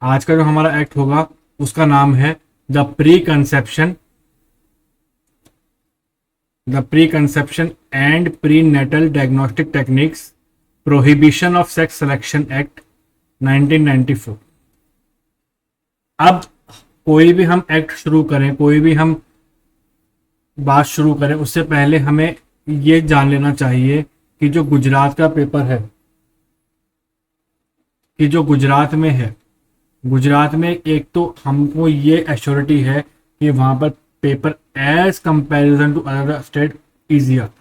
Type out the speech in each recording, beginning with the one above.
आज का जो हमारा एक्ट होगा उसका नाम है the pre conception and pre natal diagnostic techniques prohibition of sex selection act 1994। अब कोई भी हम एक्ट शुरू करें, कोई भी हम बात शुरू करें, उससे पहले हमें ये जान लेना चाहिए कि जो गुजरात का पेपर है, कि जो गुजरात में है, गुजरात में एक तो हमको ये एश्योरिटी है कि वहां पर paper as comparison to other state easy आता है।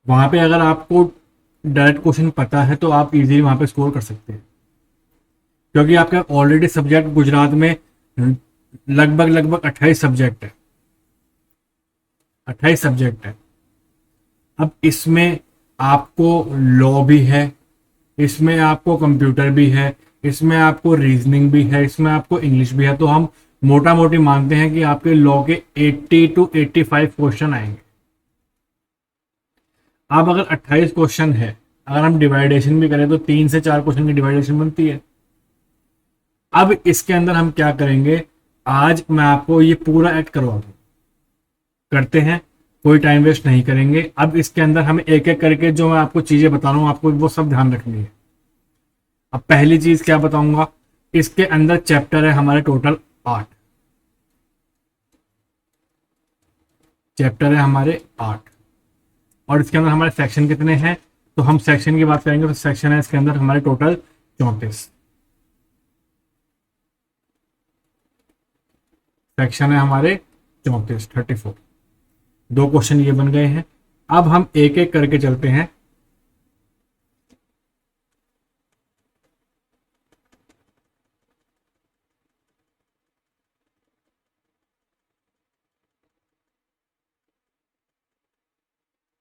वहां पे अगर आपको डायरेक्ट क्वेश्चन पता है तो आप इजीली वहां पे स्कोर कर सकते हैं, क्योंकि आपका ऑलरेडी सब्जेक्ट गुजरात में लगभग 28 सब्जेक्ट है, 28 सब्जेक्ट है। अब इसमें आपको लॉ भी है, इसमें आपको कंप्यूटर भी है, इसमें आपको रीजनिंग भी है, इसमें आपको इंग्लिश भी है। तो हम मोटा मोटी मानते हैं कि आपके लॉ के 80 to 85 क्वेश्चन आएंगे। अब अगर 28 क्वेश्चन है, अगर हम डिवाइडेशन भी करें तो 3 से 4 क्वेश्चन की डिवाइडेशन बनती है। अब इसके अंदर हम क्या करेंगे, आज मैं आपको ये पूरा एक्ट करवा दूं, करते हैं, कोई टाइम वेस्ट नहीं करेंगे। अब इसके अंदर हमें एक एक करके जो मैं आपको चीजें बता रहा हूं आपको वो सब ध्यान रखनी है। अब पहली चीज क्या बताऊंगा, इसके अंदर चैप्टर है हमारे टोटल 8 चैप्टर है हमारे 8, और इसके अंदर हमारे सेक्शन कितने हैं, तो हम सेक्शन की बात करेंगे तो सेक्शन है इसके अंदर हमारे टोटल 34 सेक्शन है हमारे 34। 2 क्वेश्चन ये बन गए हैं। अब हम एक एक करके चलते हैं।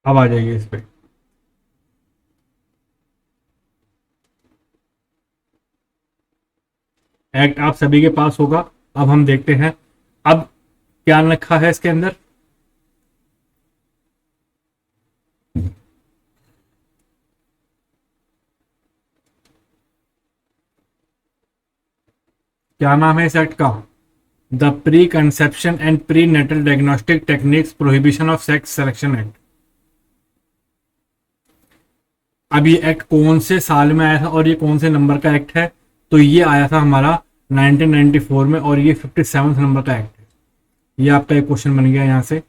अब आ जाइए इस पे। एक्ट आप सभी के पास होगा। अब हम देखते हैं अब क्या लिखा है इसके अंदर। क्या नाम है इस एक्ट का, the pre conception and pre natal diagnostic techniques prohibition of sex selection act. अब ये एक्ट कौन से साल में आया था और ये कौन से नंबर का एक्ट है, तो ये आया था हमारा 1994 में, और ये 57 नंबर का एक्ट है। ये आपका एक क्वेश्चन बन गया यहाँ से।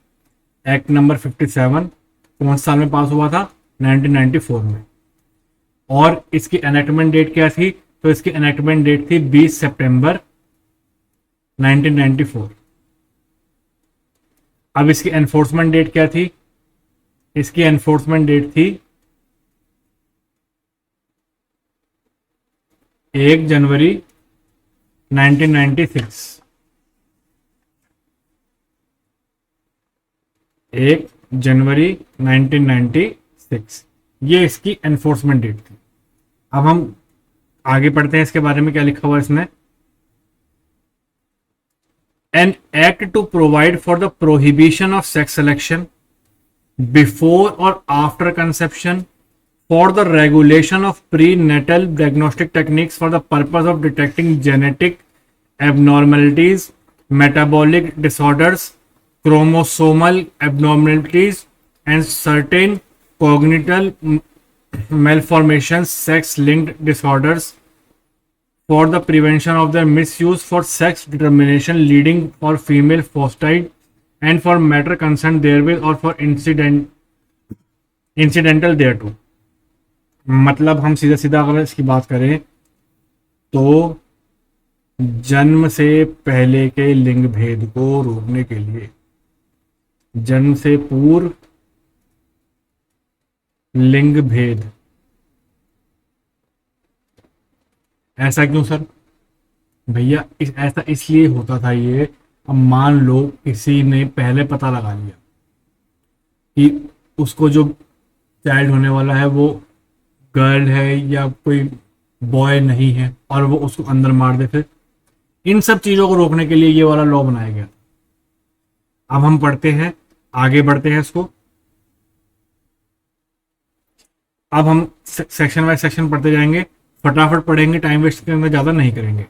एक्ट नंबर 57 कौन से साल में पास हुआ था, 1994 में। और इसकी एनेक्टमेंट डेट क्या थी, तो इसकी एनेक्टमेंट डेट थी 20 सितंबर 1994। अब इसकी एनफोर्समेंट डेट क्या थी, इसकी एनफोर्समेंट डेट थी 1 जनवरी 1996। 1 जनवरी 1996 ये इसकी एनफोर्समेंट डेट थी। अब हम आगे पढ़ते हैं इसके बारे में क्या लिखा हुआ है इसमें। An act to provide for the prohibition of sex selection before और after conception for the regulation of prenatal diagnostic techniques for the purpose of detecting genetic abnormalities, metabolic disorders, chromosomal abnormalities, and certain congenital malformations, sex-linked disorders, for the prevention of their misuse for sex determination leading for female fosterage and for matter concerned therewith or for incidental thereto। मतलब हम सीधा सीधा अगर इसकी बात करें तो जन्म से पहले के लिंग भेद को रोकने के लिए, जन्म से पूर्व लिंग भेद, ऐसा क्यों सर भैया, ऐसा इसलिए होता था ये। अब मान लो किसी ने पहले पता लगा लिया कि उसको जो चाइल्ड होने वाला है वो गर्ल है या कोई बॉय नहीं है, और वो उसको अंदर मार दे, फिर इन सब चीजों को रोकने के लिए ये वाला लॉ बनाया गया। अब हम पढ़ते हैं, आगे बढ़ते हैं इसको। अब हम सेक्शन वाइज सेक्शन पढ़ते जाएंगे। फटाफट पढ़ेंगे, टाइम वेस्ट करने ज़्यादा नहीं करेंगे,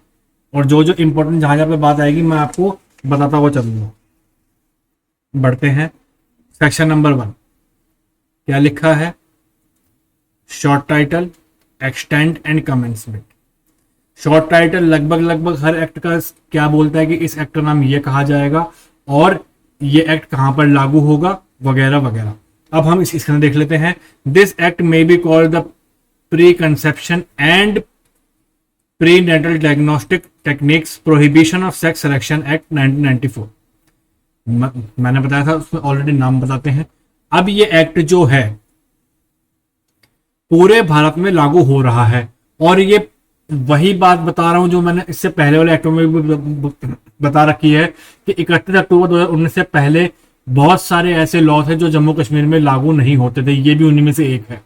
और जो जो इंपॉर्टेंट जहाँ जहाँ पे बात आएगी मैं आपको बताता हुआ चलूंगा। बढ़ते हैं सेक्शन नंबर 1। क्या लिखा है? Short title, extend and commencement. Short title लगभग लगभग हर एक्ट का क्या बोलता है कि इस एक्ट का नाम ये कहा जाएगा और ये एक्ट कहां पर लागू होगा, वगैरह वगैरह। अब हम इसके अंदर देख लेते हैं। This act may be called the pre conception and pre natal diagnostic techniques prohibition of sex selection act 1994। मैंने बताया था उसमें ऑलरेडी नाम बताते हैं। अब ये एक्ट जो है पूरे भारत में लागू हो रहा है, और ये वही बात बता रहा हूं जो मैंने इससे पहले वाले एक्टों में भी बता रखी है कि 31 अक्टूबर 2019 से पहले बहुत सारे ऐसे लॉ थे जो जम्मू कश्मीर में लागू नहीं होते थे, ये भी उन्हीं में से एक है।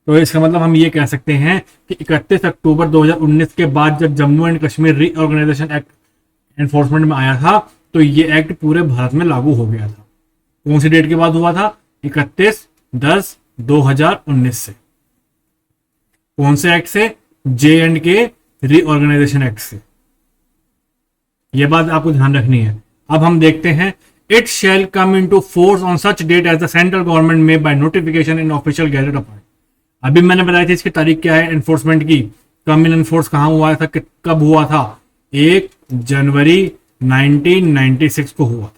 तो इसका मतलब हम ये कह सकते हैं कि 31 अक्टूबर 2019 के बाद जब Jammu and Kashmir reorganisation act enforcement में आया था तो ये एक्ट पूरे भारत में लागू हो गया था। कौन सी डेट के बाद हुआ था? 31/10/2019 से। कौन से एक्ट से? J&K रीऑर्गेनाइजेशन एक्ट से। यह बात आपको ध्यान रखनी है। अब हम देखते हैं। It shall come into force on such date as the central government may by notification in official gazette of. अभी मैंने बताया था इसकी तारीख क्या है एनफोर्समेंट की। कम इन एनफोर्स कहां हुआ था, कब हुआ था? 1 जनवरी 1996 को हुआ था।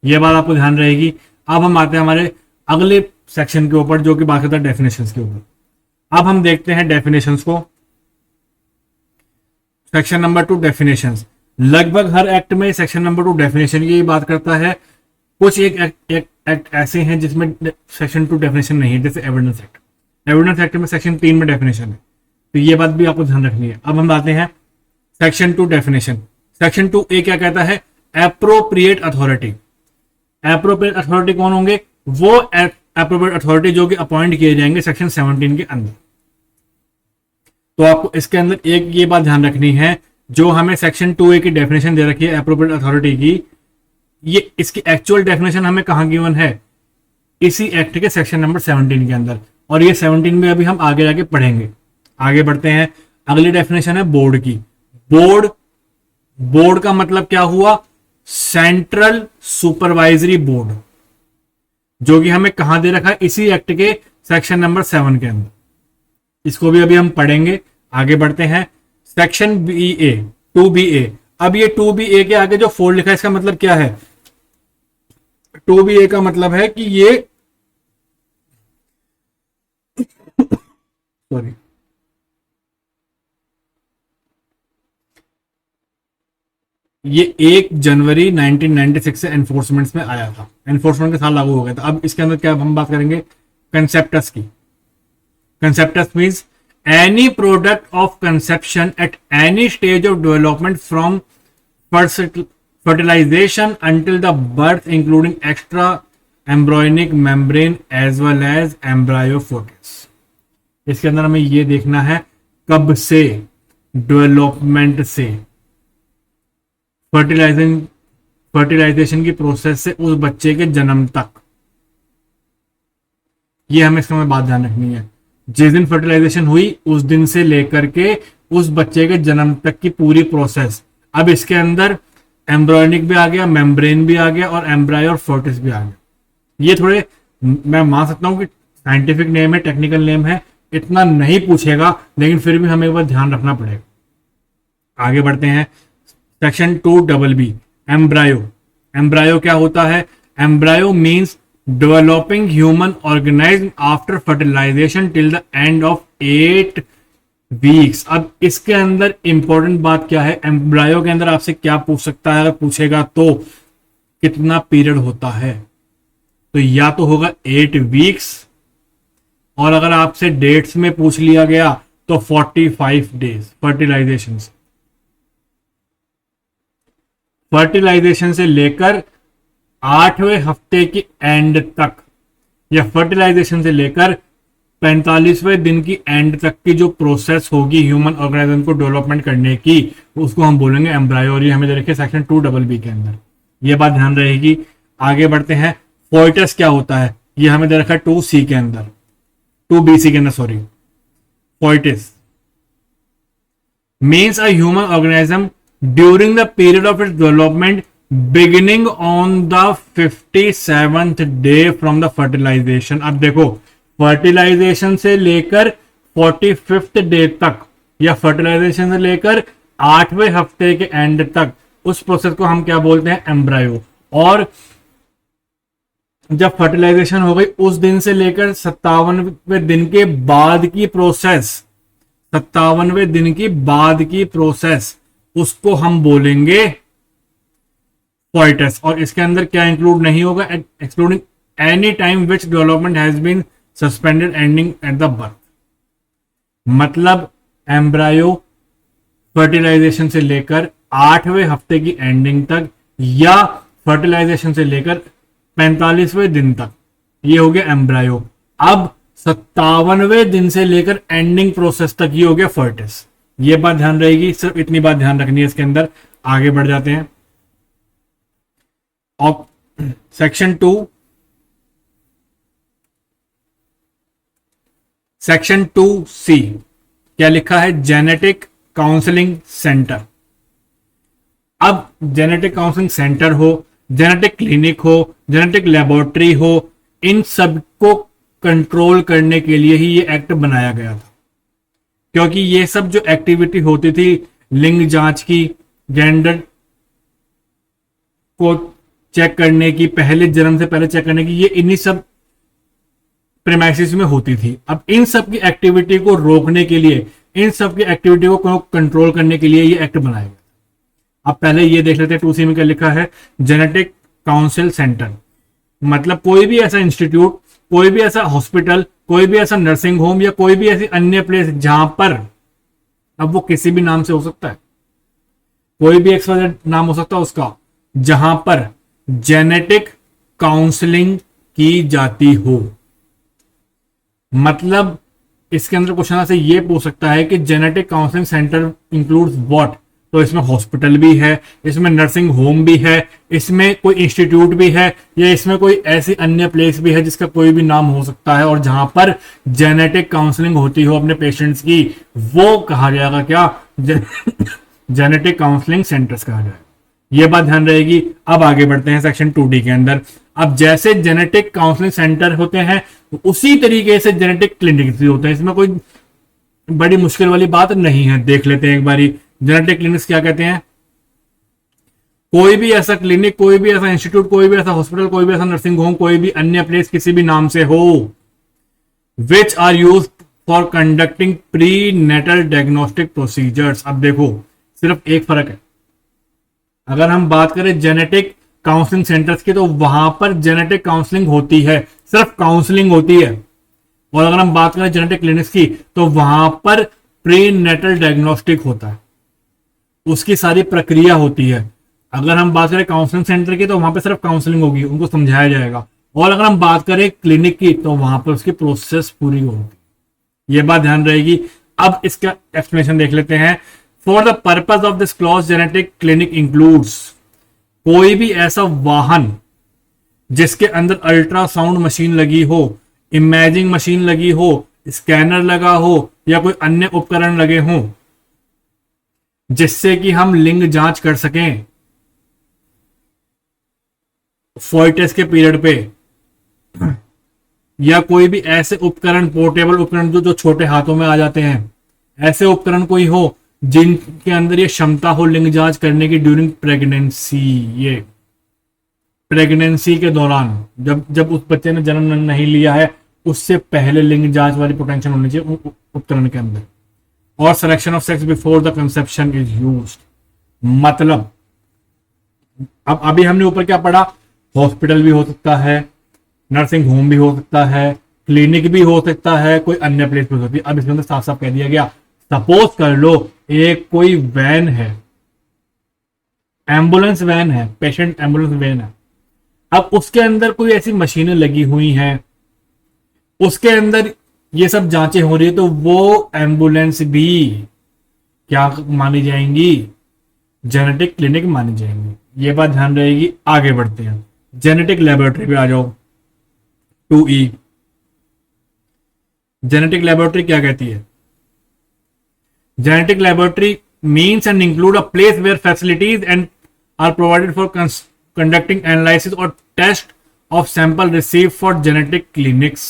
यह बात आपको ध्यान रहेगी। अब हम आते हैं हमारे अगले सेक्शन के ऊपर जो कि बात करता है डेफिनेशंस के ऊपर। अब हम देखते हैं डेफिनेशंस को। Section number 2 definitions. लगभग हर एक्ट में सेक्शन नंबर 2 डेफिनेशन की बात करता है। कुछ एक एक्ट ऐसे हैं जिसमें सेक्शन 2 डेफिनेशन नहीं है, जैसे एविडेंस एक्ट। एविडेंस एक्ट में सेक्शन 3 में डेफिनेशन है, तो ये बात भी आपको ध्यान रखनी है। अब हम आते हैं सेक्शन 2 डेफिनेशन। सेक्शन 2A क्या कहता है? Appropriate authority. एप्रोप्रिएट अथॉरिटी कौन होंगे? वो एप्रोप्रिएट अथॉरिटी जो कि अपॉइंट किए जाएंगे सेक्शन 17 के अंदर। तो आपको इसके अंदर एक ये बात ध्यान रखनी है, जो हमें सेक्शन 2A की डेफिनेशन दे रखी है एप्रोप्रिएट अथॉरिटी की, ये इसकी एक्चुअल डेफिनेशन हमें कहां गिवन है? इसी एक्ट के सेक्शन नंबर 17 के अंदर। और ये 17 में अभी हम आगे जाके पढ़ेंगे। आगे बढ़ते हैं। अगली डेफिनेशन है बोर्ड की। बोर्ड का मतलब क्या हुआ? सेंट्रल सुपरवाइजरी बोर्ड, जो कि हमें कहां दे रखा है? इसी एक्ट के सेक्शन नंबर 7 के अंदर। इसको भी अभी हम पढ़ेंगे। आगे बढ़ते हैं। Section BA 2BA। अब ये 2BA के आगे जो 4 लिखा है इसका मतलब क्या है? 2BA का मतलब है कि ये 1 जनवरी 1996 से एनफोर्समेंट में आया था। एनफोर्समेंट के साथ लागू हो गया था। अब इसके अंदर क्या हम बात करेंगे? कंसेप्टस की। Conceptus means any product of conception at any stage of development from fertilization until the birth including extra embryonic membrane as well as embryo fetus। इसके अंदर हमें ये देखना है कब से, डेवलपमेंट से, फर्टिलाइजेशन की प्रोसेस से उस बच्चे के जन्म तक। ये हमें इसका बात ध्यान रखनी है। जिस दिन फर्टिलाइजेशन हुई उस दिन से लेकर के उस बच्चे के जन्म तक की पूरी प्रोसेस। अब इसके अंदर एम्ब्रॉयनिक भी आ गया, मेम्ब्रेन भी आ गया और एम्ब्रायो और फोर्टिस भी आ गया। ये थोड़े मैं मान सकता हूं कि साइंटिफिक नेम है, टेक्निकल नेम है, इतना नहीं पूछेगा, लेकिन फिर भी हमें एक बार ध्यान रखना पड़ेगा। आगे बढ़ते हैं। Section 2BB embryo. एम्ब्रायो क्या होता है? Embryo means developing human organism after fertilisation till the end of 8 weeks. अब इसके अंदर इंपॉर्टेंट बात क्या है? एम्ब्रायो के अंदर आपसे क्या पूछ सकता है? अगर पूछेगा तो कितना पीरियड होता है, तो या तो होगा 8 वीक्स, और अगर आपसे डेट्स में पूछ लिया गया तो 45 डेज फर्टिलाइजेशन से। फर्टिलाइजेशन से लेकर 8वें हफ्ते की एंड तक, या फर्टिलाइजेशन से लेकर 45वें दिन की एंड तक की जो प्रोसेस होगी ह्यूमन ऑर्गेनिज्म को डेवलपमेंट करने की, उसको हम बोलेंगे एम्ब्रायो। और ये हमें दे रखे सेक्शन 2BB के अंदर, ये बात ध्यान रहेगी। आगे बढ़ते हैं। फोइटस क्या होता है? ये हमें दे रखा है 2C के अंदर, 2BC के अंदर, sorry. फोइटिस means a human organism during the period of its development beginning on the 57th day from the fertilization। अब देखो फर्टिलाइजेशन से लेकर 45th डे तक या फर्टिलाइजेशन से लेकर 8वें हफ्ते के एंड तक उस प्रोसेस को हम क्या बोलते हैं, एम्ब्रायो। और जब फर्टिलाइजेशन हो गई उस दिन से लेकर 57वें दिन के बाद की प्रोसेस, 57वें दिन की बाद की प्रोसेस, उसको हम बोलेंगे कोइटस। और इसके अंदर क्या इंक्लूड नहीं होगा, excluding any time which development has been suspended ending at the birth. मतलब एम्ब्रायो फर्टिलाइजेशन से लेकर 8वें हफ्ते की एंडिंग तक या फर्टिलाइजेशन से लेकर 45वें दिन तक, ये हो गया एम्ब्रायो। अब 57वें दिन से लेकर एंडिंग प्रोसेस तक ये हो गया फर्टिस। ये बात ध्यान रहेगी, सिर्फ इतनी बात ध्यान रखनी है इसके अंदर। आगे बढ़ जाते हैं। और सेक्शन 2, सेक्शन 2C क्या लिखा है, जेनेटिक काउंसलिंग सेंटर। अब जेनेटिक काउंसलिंग सेंटर हो, जेनेटिक क्लिनिक हो, जेनेटिक लेबोरेटरी हो, इन सब को कंट्रोल करने के लिए ही ये एक्ट बनाया गया था। क्योंकि ये सब जो एक्टिविटी होती थी लिंग जांच की, जेंडर को चेक करने की, पहले जन्म से पहले चेक करने की, ये इन्हीं सब प्रेमाइसिस में होती थी। अब इन सब की एक्टिविटी को रोकने के लिए, इन सब की एक्टिविटी को कंट्रोल करने के लिए ये एक्ट बनाया गया। अब पहले ये देख लेते हैं 2C में क्या लिखा है, जेनेटिक काउंसिल सेंटर। मतलब कोई भी ऐसा इंस्टीट्यूट, कोई भी ऐसा हॉस्पिटल, कोई भी ऐसा नर्सिंग होम या कोई भी ऐसी अन्य प्लेस जहां पर, अब वो किसी भी नाम से हो सकता है, कोई भी XYZ नाम हो सकता है उसका, जहां पर जेनेटिक काउंसलिंग की जाती हो। मतलब इसके अंदर क्वेश्चन से ये पूछ सकता है कि genetic counselling centre includes what. तो इसमें हॉस्पिटल भी है, इसमें नर्सिंग होम भी है, इसमें कोई इंस्टीट्यूट भी है, या इसमें कोई ऐसी अन्य प्लेस भी है जिसका कोई भी नाम हो सकता है और जहां पर जेनेटिक काउंसलिंग होती हो अपने पेशेंट्स की, वो कहा जाएगा क्या, जेनेटिक काउंसलिंग सेंटर्स कहा जाएगा। ये बात ध्यान रहेगी। अब आगे बढ़ते हैं सेक्शन 2D के अंदर। अब जैसे जेनेटिक काउंसलिंग सेंटर होते हैं उसी तरीके से जेनेटिक क्लिनिक भी होते हैं। इसमें कोई बड़ी मुश्किल वाली बात नहीं है। देख लेते हैं एक बारी जेनेटिक क्लिनिक्स क्या कहते हैं। कोई भी ऐसा क्लिनिक, कोई भी ऐसा इंस्टीट्यूट, कोई भी ऐसा हॉस्पिटल, कोई भी ऐसा नर्सिंग होम, कोई भी अन्य प्लेस किसी भी नाम से हो, which are use for conducting pre natal diagnostic procedures. अब देखो सिर्फ एक फर्क है, अगर हम बात करें जेनेटिक काउंसलिंग सेंटर्स की तो वहां पर जेनेटिक काउंसलिंग होती है, सिर्फ काउंसलिंग होती है। और अगर हम बात करें जेनेटिक क्लिनिक्स की तो वहां पर प्री नेटल डायग्नोस्टिक होता है, उसकी सारी प्रक्रिया होती है। अगर हम बात करें काउंसलिंग सेंटर की तो वहां पर सिर्फ काउंसलिंग होगी, उनको समझाया जाएगा। और अगर हम बात करें क्लिनिक की तो वहां पर उसकी प्रोसेस पूरी होगी। ये बात ध्यान रहेगी। अब इसका एक्सप्लेनेशन देख लेते हैं। For the purpose of this clause genetic clinic includes, कोई भी ऐसा वाहन जिसके अंदर अल्ट्रासाउंड मशीन लगी हो, इमेजिंग मशीन लगी हो, स्कैनर लगा हो या कोई अन्य उपकरण लगे हों जिससे कि हम लिंग जांच कर सकें फोइटिस के पीरियड पे, या कोई भी ऐसे उपकरण, पोर्टेबल उपकरण जो छोटे हाथों में आ जाते हैं, ऐसे उपकरण कोई हो जिनके अंदर ये क्षमता हो लिंग जांच करने की ड्यूरिंग प्रेगनेंसी। ये प्रेगनेंसी के दौरान, जब उस बच्चे ने जन्म नहीं लिया है उससे पहले लिंग जांच वाली पोटेंशियल होनी चाहिए उपकरण के अंदर। और selection of sex before the conception is used. मतलब अब अभी हमने ऊपर क्या पढ़ा, हॉस्पिटल भी हो सकता है, नर्सिंग होम भी हो सकता है, क्लिनिक भी हो सकता है, कोई अन्य प्लेस भी हो सकती है। अब इसके अंदर साफ साफ कह दिया गया, सपोज कर लो एक कोई वैन है, एम्बुलेंस वैन है, पेशेंट एम्बुलेंस वैन है। अब उसके अंदर कोई ऐसी मशीनें लगी हुई हैं, उसके अंदर ये सब जांचें हो रही है, तो वो एम्बुलेंस भी क्या मानी जाएंगी, जेनेटिक क्लिनिक मानी जाएंगी। ये बात ध्यान रहेगी। आगे बढ़ते हैं, जेनेटिक लेबोरेटरी पे आ जाओ। 2E जेनेटिक लेबोरेटरी क्या कहती है। Genetic laboratory means and include a place where facilities and are provided for conducting analysis or test of sample received for genetic clinics.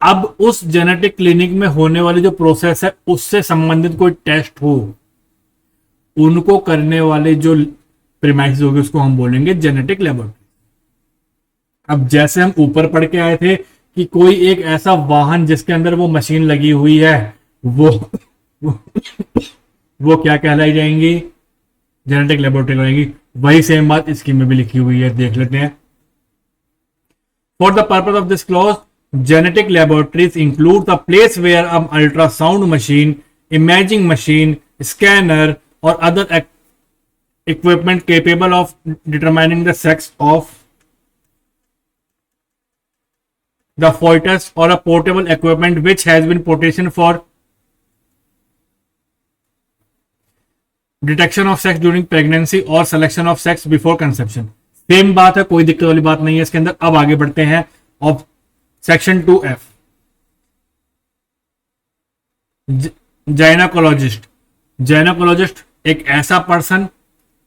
अब उस जेनेटिक क्लिनिक में होने वाली जो प्रोसेस है उससे संबंधित कोई टेस्ट हो, उनको करने वाले जो प्रीमाइसेस होगी उसको हम बोलेंगे जेनेटिक लेबोरेटरी। अब जैसे हम ऊपर पढ़ के आए थे कि कोई एक ऐसा वाहन जिसके अंदर वो मशीन लगी हुई है वो वो क्या कहलाई जाएंगी, जेनेटिक लेबोरेटरी कहलाएंगी। वही सेम बात इसकी में भी लिखी हुई है, देख लेते हैं। For the purpose of this clause genetic laboratories include the place where an ultrasound machine, imaging machine, scanner or other equipment capable of determining the sex of the fetus or a portable equipment which has been positioned for detection of sex during pregnancy or selection of sex before conception। Same बात है, कोई दिक्कत वाली बात नहीं है इसके अंदर। अब आगे बढ़ते हैं ऑफ सेक्शन 2F, जाइनेकोलॉजिस्ट। जाइनेकोलॉजिस्ट एक ऐसा पर्सन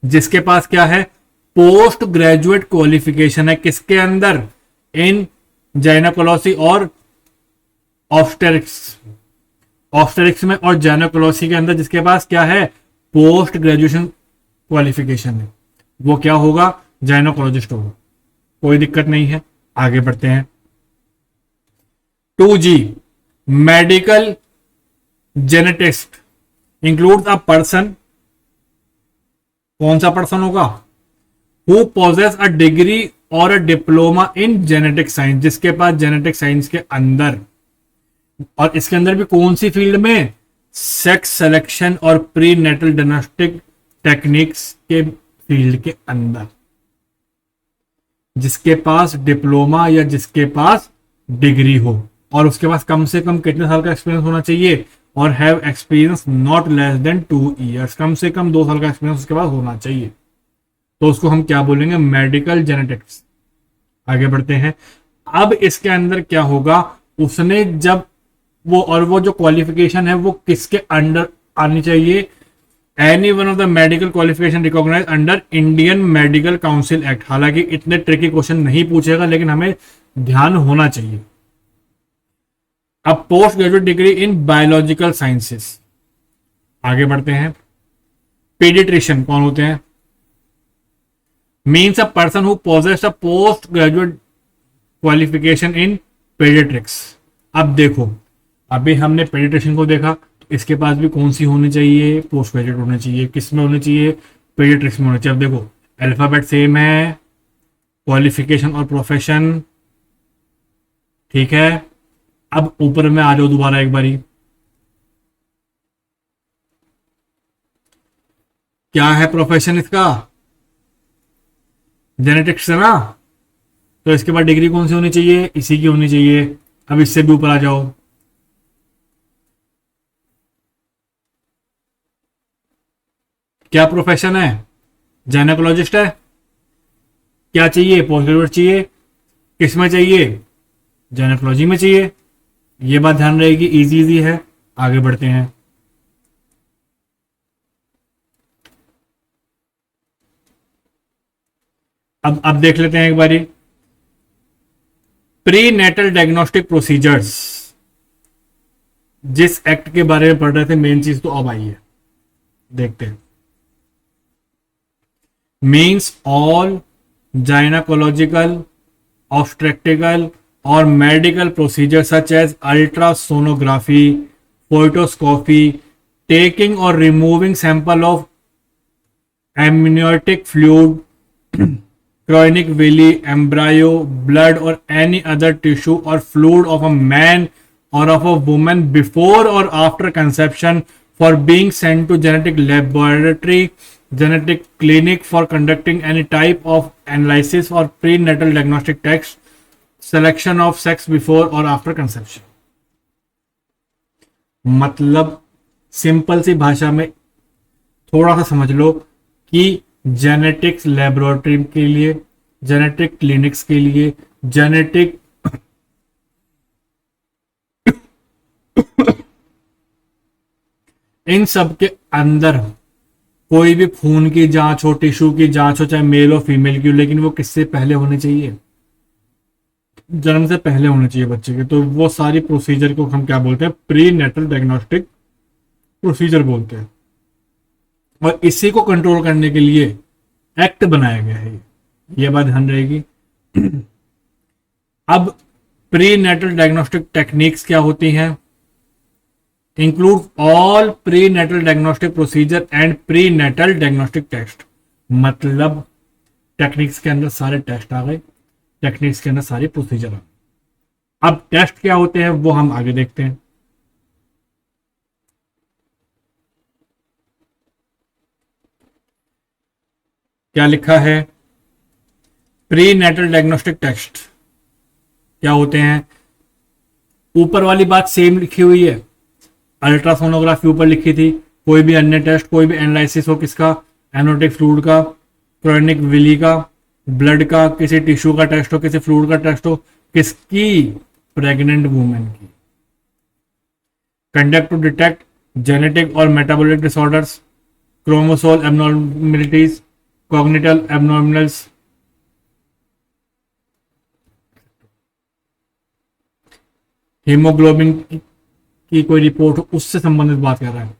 जिसके पास क्या है, पोस्ट ग्रेजुएट क्वालिफिकेशन है। किसके अंदर, इन जाइनेकोलॉजी और ऑब्स्टेरिक्स। ऑब्स्टेरिक्स में और जाइनेकोलॉजी के अंदर जिसके पास क्या है, पोस्ट ग्रेजुएशन क्वालिफिकेशन है, वो क्या होगा, जाइनेकोलॉजिस्ट होगा। कोई दिक्कत नहीं है, आगे बढ़ते हैं। 2G medical geneticist includes a person. कौन सा पर्सन होगा, हु पोजेस अ डिग्री और अ डिप्लोमा इन जेनेटिक साइंस, जिसके पास जेनेटिक साइंस के अंदर, और इसके अंदर भी कौन सी फील्ड में, सेक्स सिलेक्शन और प्री नेटल डायग्नोस्टिक टेक्निक्स के फील्ड के अंदर, जिसके पास डिप्लोमा या जिसके पास डिग्री हो और उसके पास कम से कम कितने साल का एक्सपीरियंस होना चाहिए, और have experience not less than 2 years, कम से कम 2 साल का एक्सपीरियंस उसके पास होना चाहिए। तो उसको हम क्या बोलेंगे, मेडिकल जेनेटिक्स। आगे बढ़ते हैं। अब इसके अंदर क्या होगा, उसने जब वो जो क्वालिफिकेशन है वो किसके अंडर आनी चाहिए, any one of the medical qualification recognise under Indian medical council act. हालांकि इतने ट्रिकी क्वेश्चन नहीं पूछेगा लेकिन हमें ध्यान होना चाहिए। अब post graduate degree in biological sciences. आगे बढ़ते हैं। पीडियाट्रिशियन कौन होते हैं, means a person who poses a post graduate qualification in paediatrics. अब देखो, अभी हमने पीडियाट्रिशियन को देखा, तो इसके पास भी कौन सी होनी चाहिए, पोस्ट ग्रेजुएट होनी चाहिए। किस में होनी चाहिए, पीडियाट्रिक्स में होनी चाहिए। अब देखो अल्फाबेट सेम है, क्वालिफिकेशन और प्रोफेशन ठीक है। अब ऊपर में आ जाओ दोबारा एक बारी, क्या है प्रोफेशन इसका, जेनेटिक्स है ना, तो इसके बाद डिग्री कौन सी होनी चाहिए, इसी की होनी चाहिए। अब इससे भी ऊपर आ जाओ, क्या प्रोफेशन है, जाइनेकोलॉजिस्ट है। क्या चाहिए, पोस्ट ग्रेजुएट चाहिए। किस में चाहिए, जाइनेकोलॉजी में चाहिए। ये बात ध्यान रहेगी, इजी इजी है। आगे बढ़ते हैं। अब देख लेते हैं एक बारी, प्री नेटल डायग्नोस्टिक प्रोसीजर्स। जिस एक्ट के बारे में पढ़ रहे थे मेन चीज तो अब आई है, देखते हैं। Means all gynecological, obstetrical or medical procedures such as ultrasonography, phoetoscopy, taking or removing sample of amniotic fluid, chorionic villi, embryo, blood or any other tissue or fluid of a man or of a woman before or after conception for being sent to genetic laboratory, genetic clinic for conducting any type of analysis or prenatal diagnostic tests, selection of sex before or after conception। मतलब simple सी भाषा में थोड़ा सा समझ लो कि genetics laboratory के लिए, genetic clinics के लिए, जेनेटिक इन सब के अंदर कोई भी खून की जांच हो, टिश्यू की जांच हो, चाहे मेल हो फीमेल की हो, लेकिन वो किससे पहले होनी चाहिए? जन्म से पहले होनी चाहिए बच्चे के। तो वो सारी प्रोसीजर को हम क्या बोलते हैं? प्री नेटल डायग्नोस्टिक प्रोसीजर बोलते हैं। और इसी को कंट्रोल करने के लिए एक्ट बनाया गया है, ये बात ध्यान रहेगी। अब प्री नेटल डायग्नोस्टिक टेक्निक्स क्या होती हैं? Include all pre natal diagnostic procedure and pre natal diagnostic test. मतलब टेक्निक्स के अंदर सारे टेस्ट आ गए, टेक्निक्स के अंदर सारी प्रोसीजर आ गए। अब टेस्ट क्या होते हैं वो हम आगे देखते हैं। क्या लिखा है? प्री नेटल डायग्नोस्टिक टेस्ट क्या होते हैं? ऊपर वाली बात सेम लिखी हुई है, अल्ट्रासोनोग्राफी ऊपर लिखी थी। कोई भी अन्य टेस्ट, कोई भी एनालिसिस हो, किसका? एमनियोटिक फ्लूइड का, क्रोनिक विली का, ब्लड का, किसी टिश्यू का टेस्ट हो, किसी फ्लूइड का टेस्ट हो, किसकी? प्रेग्नेंट वुमेन की। कंडक्ट टू डिटेक्ट जेनेटिक और मेटाबॉलिक डिसऑर्डर्स, क्रोमोसोल एबनॉर्मलिटीज, कॉग्निटल एबनॉर्मल्स, हीमोग्लोबिन की कोई रिपोर्ट हो, उससे संबंधित बात कर रहा है।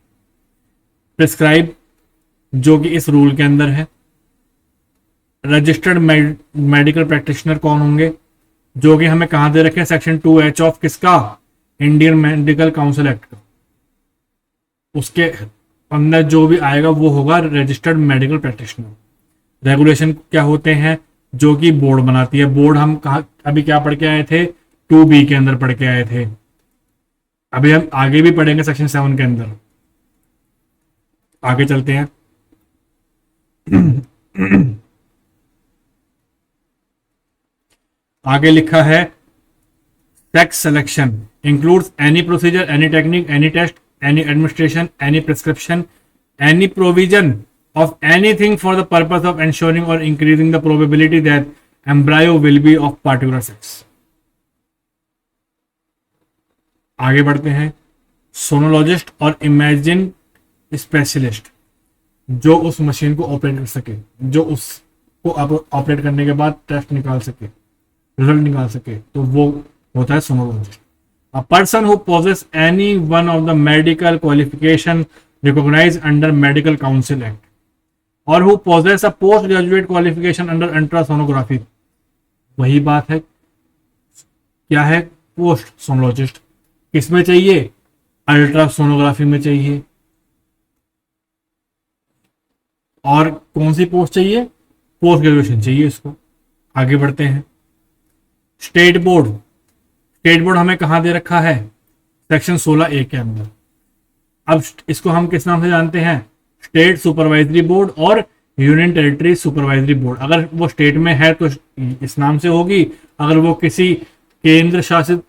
प्रिस्क्राइब, जो कि इस रूल के अंदर है। रजिस्टर्ड मेडिकल प्रैक्टिशनर कौन होंगे? जो कि हमें कहां दे रखे हैं? सेक्शन 2H ऑफ किसका? इंडियन मेडिकल काउंसिल एक्ट का। उसके अंदर जो भी आएगा वो होगा रजिस्टर्ड मेडिकल प्रैक्टिशनर। रेगुलेशन क्या होते हैं? जो कि बोर्ड बनाती है। बोर्ड हम कहा अभी क्या पढ़ के आए थे? 2B के अंदर पढ़ के आए थे। अभी हम आगे भी पढ़ेंगे सेक्शन 7 के अंदर। आगे चलते हैं। आगे लिखा है sex selection includes any procedure, any technique, any test, any administration, any prescription, any provision of anything for the purpose of ensuring or increasing the probability that embryo will be of particular sex। आगे बढ़ते हैं। Sonologist और imagine specialist, जो उस machine को operate कर सके, जो उसको ऑपरेट करने के बाद टेस्ट निकाल सके, रिजल्ट निकाल सके, तो वो होता है sonologist. A person who possesses any one of the medical qualification recognised under medical council act और who poses a post graduate qualification under ultrasonography. वही बात है, क्या है? पोस्ट सोनोलॉजिस्ट किसमें चाहिए? अल्ट्रासोनोग्राफी में चाहिए। और कौन सी पोस्ट चाहिए? पोस्ट ग्रेजुएशन चाहिए इसको। आगे बढ़ते हैं। स्टेट बोर्ड, स्टेट बोर्ड हमें कहां दे रखा है? सेक्शन 16A के अंदर। अब इसको हम किस नाम से जानते हैं? स्टेट सुपरवाइजरी बोर्ड और यूनियन टेरिटरी सुपरवाइजरी बोर्ड। अगर वो स्टेट में है तो इस नाम से होगी, अगर वो किसी केंद्र शासित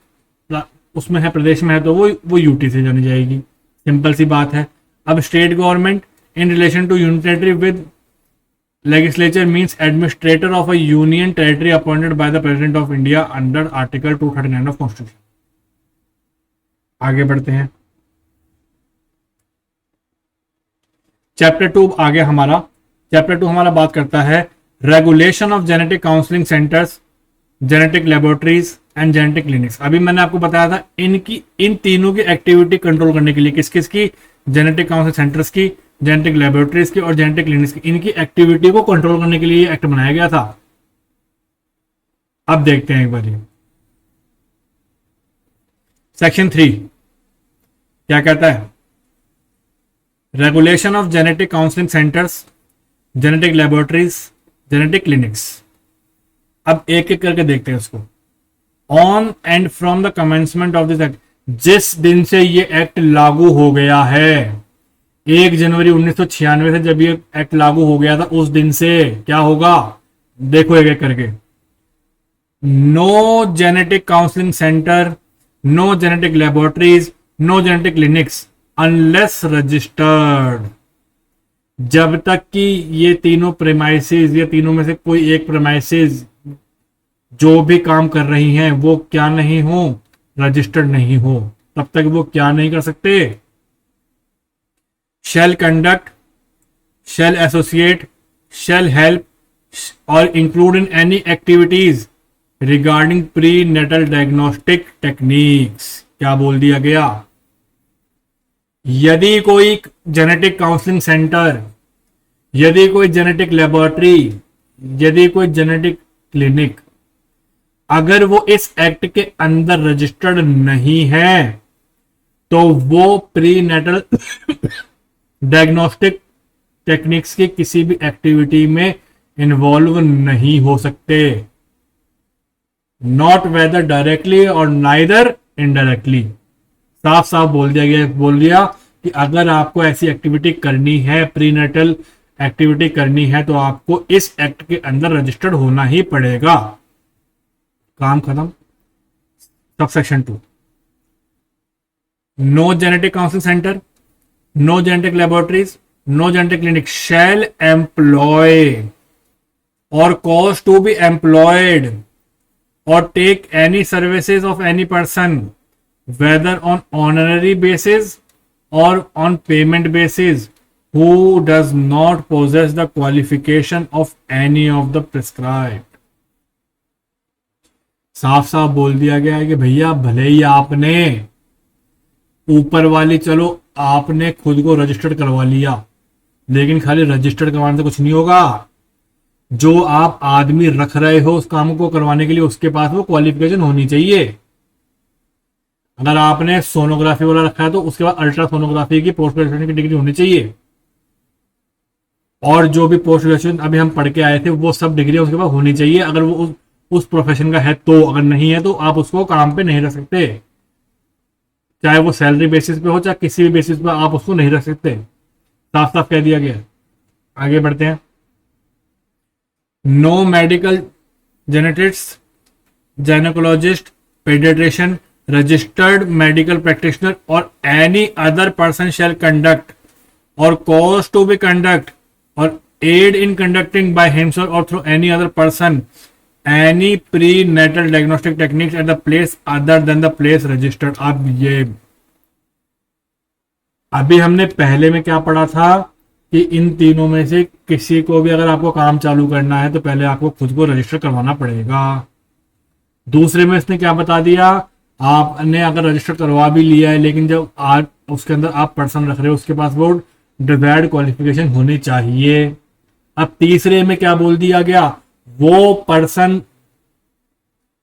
उसमें है, प्रदेश में है, तो वो यूटी से जानी जाएगी। सिंपल सी बात है। अब state government in relation to union territory with legislature means administrator of a union territory appointed by the president of India under article 239 of constitution. आगे बढ़ते हैं। चैप्टर 2 आगे हमारा चैप्टर 2 हमारा बात करता है regulation of genetic counselling centres, genetic laboratories and genetic clinics. अभी मैंने आपको बताया था इन तीनों की एक्टिविटी कंट्रोल करने के लिए, किस किस की? जेनेटिक काउंसलिंग सेंटर्स की, जेनेटिक लेबोरेटरीज की और जेनेटिक क्लिनिक्स की। इनकी एक्टिविटी को कंट्रोल करने के लिए एक्ट बनाया गया था। अब देखते हैं एक बार सेक्शन 3 क्या कहता है? Regulation of genetic counselling centres, genetic laboratories, genetic clinics. अब एक एक करके देखते हैं इसको। On and from the commencement of this act, जिस दिन से ये एक्ट लागू हो गया है, 1 जनवरी 1996 से जब ये एक्ट लागू हो गया था, उस दिन से क्या होगा? देखो एक एक करके। No genetic counselling centre, no genetic laboratories, no genetic clinics unless registered. जब तक कि ये तीनों प्रेमाइसिस या तीनों में से कोई एक प्रेमाइसिस जो भी काम कर रही हैं वो क्या नहीं हो? रजिस्टर्ड नहीं हो, तब तक वो क्या नहीं कर सकते? shall conduct, shall associate, shall help, or include in any activities regarding prenatal diagnostic techniques. क्या बोल दिया गया? यदि कोई जेनेटिक काउंसलिंग सेंटर, यदि कोई जेनेटिक लेबोरेटरी, यदि कोई जेनेटिक क्लिनिक, अगर वो इस एक्ट के अंदर रजिस्टर्ड नहीं है तो वो प्रीनेटल डायग्नोस्टिक टेक्निक्स की किसी भी एक्टिविटी में इन्वॉल्व नहीं हो सकते. नॉट वेदर डायरेक्टली और नाइदर इनडायरेक्टली. साफ साफ बोल दिया कि अगर आपको ऐसी एक्टिविटी करनी है, प्रीनेटल एक्टिविटी करनी है, तो आपको इस एक्ट के अंदर रजिस्टर्ड होना ही पड़ेगा. काम खत्म. Subsection 2. No genetic counselling centre, no genetic laboratories, no genetic clinic shall employ or cause to be employed or take any services of any person whether on honorary basis or on payment basis who does not possess the qualification of any of the prescribed. साफ साफ बोल दिया गया है कि भैया भले ही आपने ऊपर वाली, चलो आपने खुद को रजिस्टर्ड करवा लिया, लेकिन खाली रजिस्टर्ड करवाने से कुछ नहीं होगा. जो आप आदमी रख रहे हो उस काम को करवाने के लिए, उसके पास वो क्वालिफिकेशन होनी चाहिए. अगर आपने सोनोग्राफी वाला रखा है तो उसके बाद अल्ट्रासोनोग्राफी की पोस्ट ग्रेजुएशन की डिग्री होनी चाहिए. और जो भी पोस्ट ग्रेजुएशन अभी हम पढ़ के आए थे वो सब डिग्री उसके पास होनी चाहिए. अगर वो उस प्रोफेशन का है तो, अगर नहीं है तो आप उसको काम पे नहीं रख सकते. चाहे वो सैलरी बेसिस पे हो, चाहे किसी भी बेसिस पे आप उसको नहीं रख सकते. साफ साफ कह दिया गया. आगे बढ़ते हैं. No medical geneticists, gynecologist, pediatrician, registered medical practitioner or any other person shall conduct or cause to be conduct or aid in conducting by himself or through any other person any prenatal diagnostic techniques at the place other than the place registered. अब ये अभी हमने पहले में क्या पढ़ा था कि इन तीनों में से किसी को भी अगर आपको काम चालू करना है तो पहले आपको खुद को रजिस्टर करवाना पड़ेगा. दूसरे में इसने क्या बता दिया, आपने अगर रजिस्टर करवा भी लिया है लेकिन जब आप उसके अंदर आप पर्सन रख रहे हो उसके पास वो डिजायर्ड क्वालिफिकेशन होनी चाहिए. अब तीसरे में क्या बोल दिया गया, वो पर्सन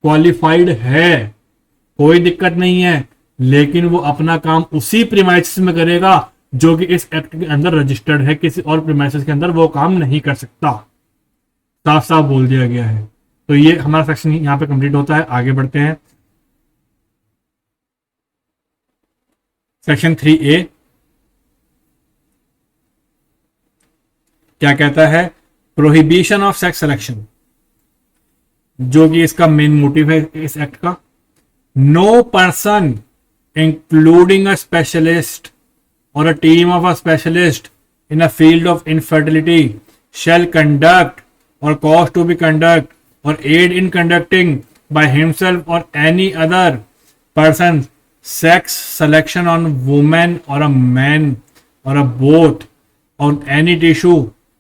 क्वालिफाइड है, कोई दिक्कत नहीं है, लेकिन वो अपना काम उसी प्रीमाइसेस में करेगा जो कि इस एक्ट के अंदर रजिस्टर्ड है. किसी और प्रीमाइसेस के अंदर वो काम नहीं कर सकता. साफ साफ बोल दिया गया है. तो ये हमारा सेक्शन यहां पे कंप्लीट होता है. आगे बढ़ते हैं. सेक्शन 3A क्या कहता है, प्रोहिबिशन ऑफ सेक्स सिलेक्शन, जो कि इसका मेन मोटिव है इस एक्ट का. No person including a specialist or a team of a specialist in a field of infertility shall conduct or cause to be conduct or aid in conducting by himself or any other person sex selection on woman or a man or a both on any tissue,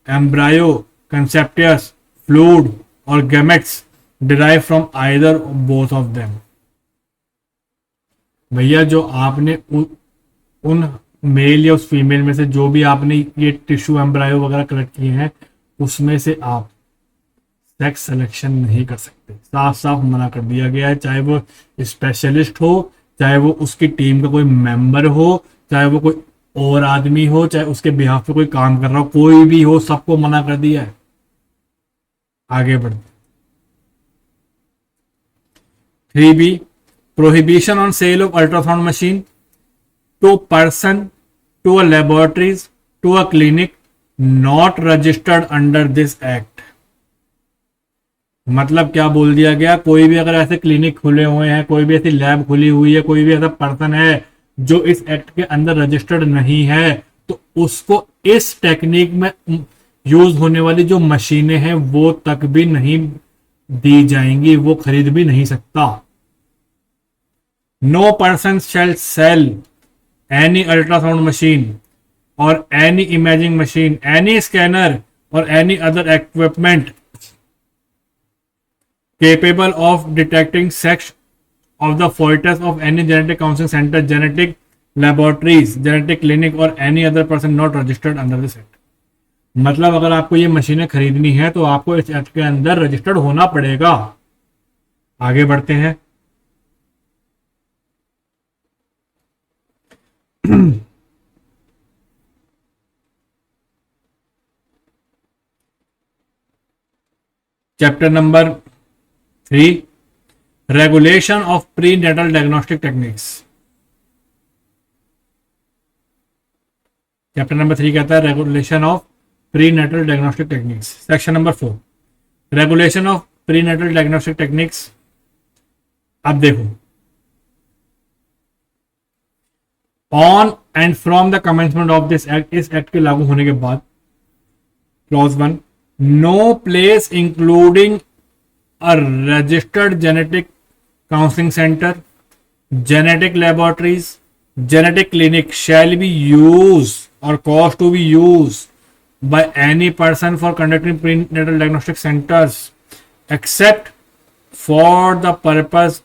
embryo, conceptus, fluid or gametes derived from either or both of them. भैया जो आपने उन mail या उस female में से जो भी आपने ये टिश्यू एम्ब्रायो वगैरह कलेक्ट किए हैं उसमें से आप सेक्स सिलेक्शन नहीं कर सकते. साफ साफ मना कर दिया गया है. चाहे वो स्पेशलिस्ट हो, चाहे वो उसकी टीम का कोई मेंबर हो, चाहे वो कोई और आदमी हो, चाहे उसके बिहाफ पे कोई काम कर रहा हो, कोई भी हो, सबको मना कर दिया है. आगे बढ़ते. 3B prohibition on sale of ultrasound machine to person, to a laboratories, to a clinic not registered under this act. मतलब क्या बोल दिया गया, कोई भी अगर ऐसे क्लिनिक खुले हुए हैं, कोई भी ऐसी लैब खुली हुई है, कोई भी ऐसा पर्सन है जो इस एक्ट के अंदर रजिस्टर्ड नहीं है, तो उसको इस टेक्निक में यूज होने वाली जो मशीनें हैं वो तक भी नहीं दी जाएंगी, वो खरीद भी नहीं सकता. No person shall sell any ultrasound machine, or any imaging machine, any scanner or any other equipment capable of detecting sex of the fetus of any genetic counseling center, genetic laboratories, genetic clinic or any other person not registered under this act. मतलब अगर आपको ये मशीनें खरीदनी है तो आपको इस एक्ट के अंदर रजिस्टर्ड होना पड़ेगा। आगे बढ़ते हैं। Chapter number 3, regulation of pre natal diagnostic techniques. Chapter number 3 कहता है regulation of pre natal diagnostic techniques. Section number 4, regulation of pre natal diagnostic techniques. अब देखो, on and from the commencement of this act, इस act के लागू होने के बाद, clause 1, no place including a registered genetic counselling centre, genetic laboratories, genetic clinic shall be used or caused to be used by any person for conducting prenatal diagnostic centers except for the purpose